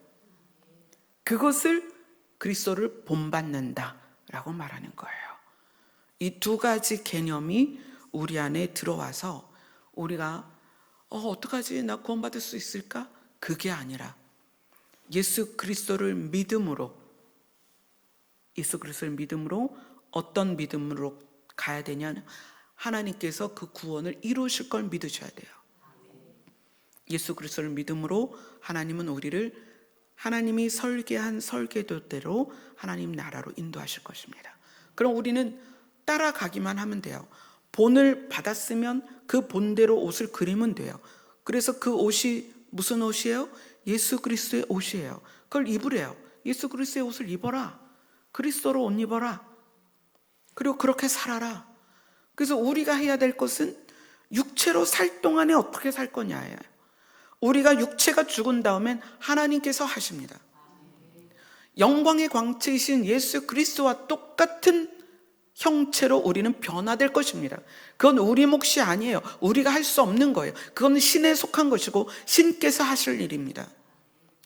그것을 그리스도를 본받는다라고 말하는 거예요. 이 두 가지 개념이 우리 안에 들어와서 우리가 어떡하지? 나 구원받을 수 있을까? 그게 아니라 예수 그리스도를 믿음으로, 예수 그리스도를 믿음으로, 어떤 믿음으로 가야 되냐? 하나님께서 그 구원을 이루실 걸 믿으셔야 돼요. 예수 그리스도를 믿음으로 하나님은 우리를 하나님이 설계한 설계도대로 하나님 나라로 인도하실 것입니다. 그럼 우리는 따라가기만 하면 돼요. 본을 받았으면 그 본대로 옷을 그리면 돼요. 그래서 그 옷이 무슨 옷이에요? 예수 그리스도의 옷이에요. 그걸 입으래요. 예수 그리스도의 옷을 입어라. 그리스도로 옷 입어라. 그리고 그렇게 살아라. 그래서 우리가 해야 될 것은 육체로 살 동안에 어떻게 살 거냐예요. 우리가 육체가 죽은 다음엔 하나님께서 하십니다. 영광의 광채이신 예수 그리스도와 똑같은 형체로 우리는 변화될 것입니다. 그건 우리 몫이 아니에요. 우리가 할 수 없는 거예요. 그건 신에 속한 것이고 신께서 하실 일입니다.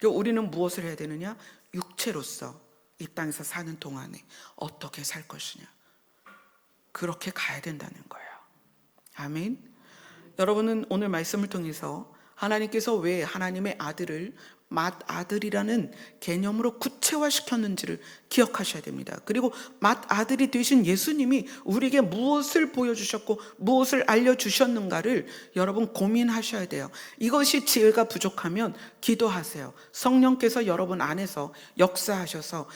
우리는 무엇을 해야 되느냐? 육체로서 이 땅에서 사는 동안에 어떻게 살 것이냐, 그렇게 가야 된다는 거예요. 아멘. 여러분은 오늘 말씀을 통해서 하나님께서 왜 하나님의 아들을 맏아들이라는 개념으로 구체화시켰는지를 기억하셔야 됩니다. 그리고 맏아들이 되신 예수님이 우리에게 무엇을 보여주셨고 무엇을 알려주셨는가를 여러분 고민하셔야 돼요. 이것이 지혜가 부족하면 기도하세요. 성령께서 여러분 안에서 역사하셔서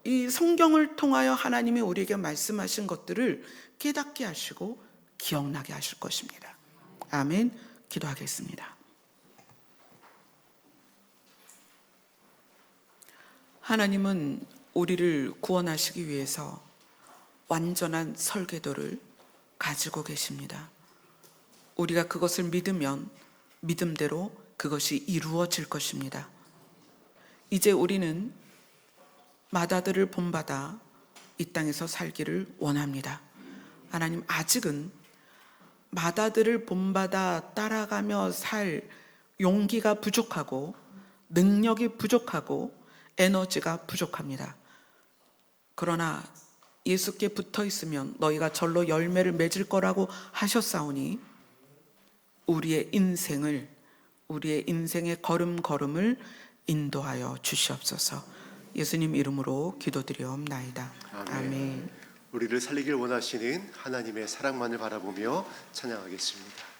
이 성경을 통하여 하나님이 우리에게 말씀하신 것들을 깨닫게 하시고 기억나게 하실 것입니다. 아멘. 기도하겠습니다. 하나님은 우리를 구원하시기 위해서 완전한 설계도를 가지고 계십니다. 우리가 그것을 믿으면 믿음대로 그것이 이루어질 것입니다. 이제 우리는 맏아들을 본받아 이 땅에서 살기를 원합니다. 하나님, 아직은 맏아들을 본받아 따라가며 살 용기가 부족하고 능력이 부족하고 에너지가 부족합니다. 그러나 예수께 붙어 있으면 너희가 절로 열매를 맺을 거라고 하셨사오니 우리의 인생의 걸음걸음을 인도하여 주시옵소서. 예수님 이름으로 기도드리옵나이다. 아멘. 우리를 살리길 원하시는 하나님의 사랑만을 바라보며 찬양하겠습니다.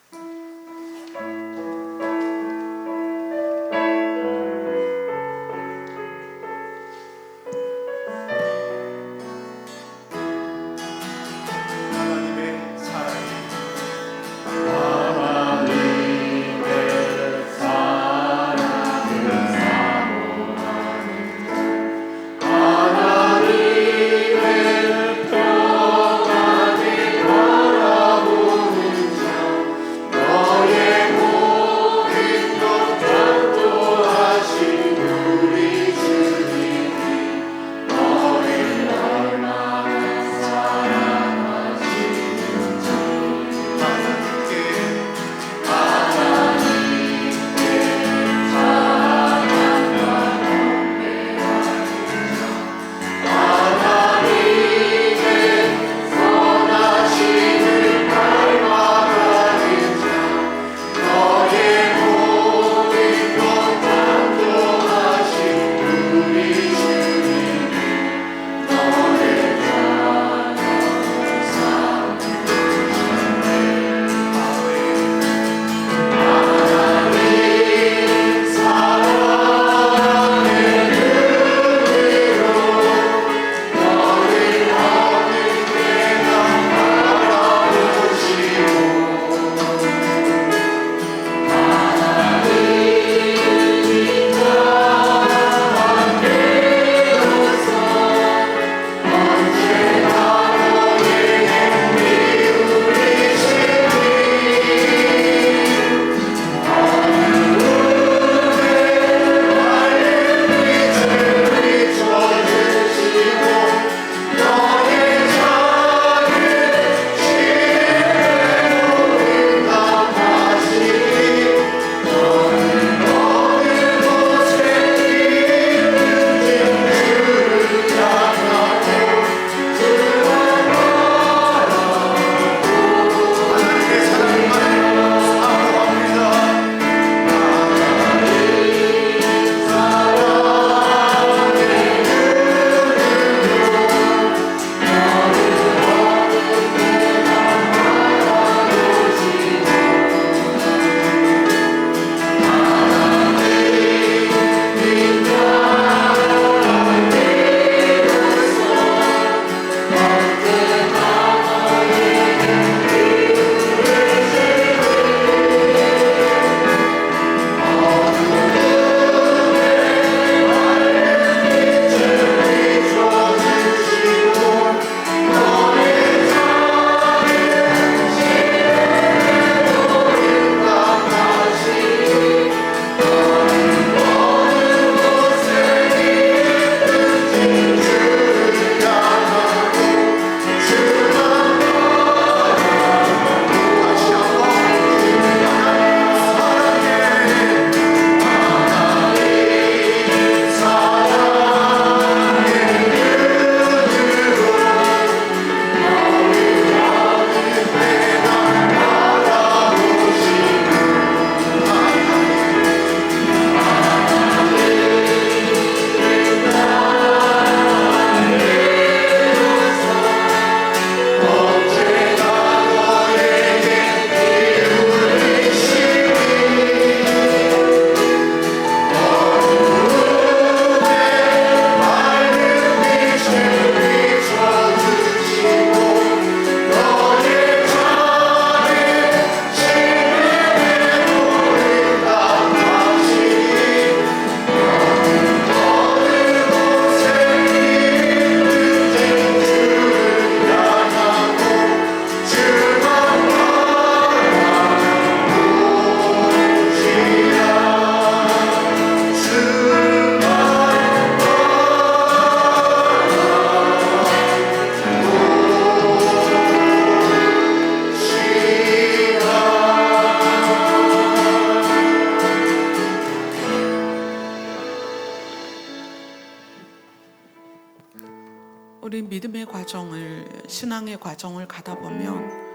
신앙의 과정을 가다 보면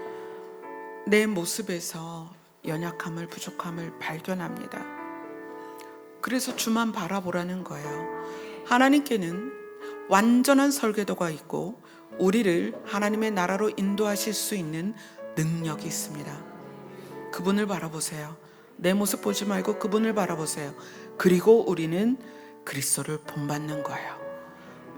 내 모습에서 연약함을, 부족함을 발견합니다. 그래서 주만 바라보라는 거예요. 하나님께는 완전한 설계도가 있고 우리를 하나님의 나라로 인도하실 수 있는 능력이 있습니다. 그분을 바라보세요. 내 모습 보지 말고 그분을 바라보세요. 그리고 우리는 그리스도를 본받는 거예요.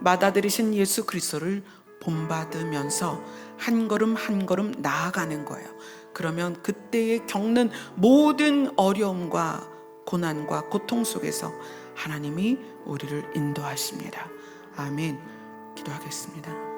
받아들이신 예수 그리스도를 본받으면서 한 걸음 한 걸음 나아가는 거예요. 그러면 그때에 겪는 모든 어려움과 고난과 고통 속에서 하나님이 우리를 인도하십니다. 아멘. 기도하겠습니다.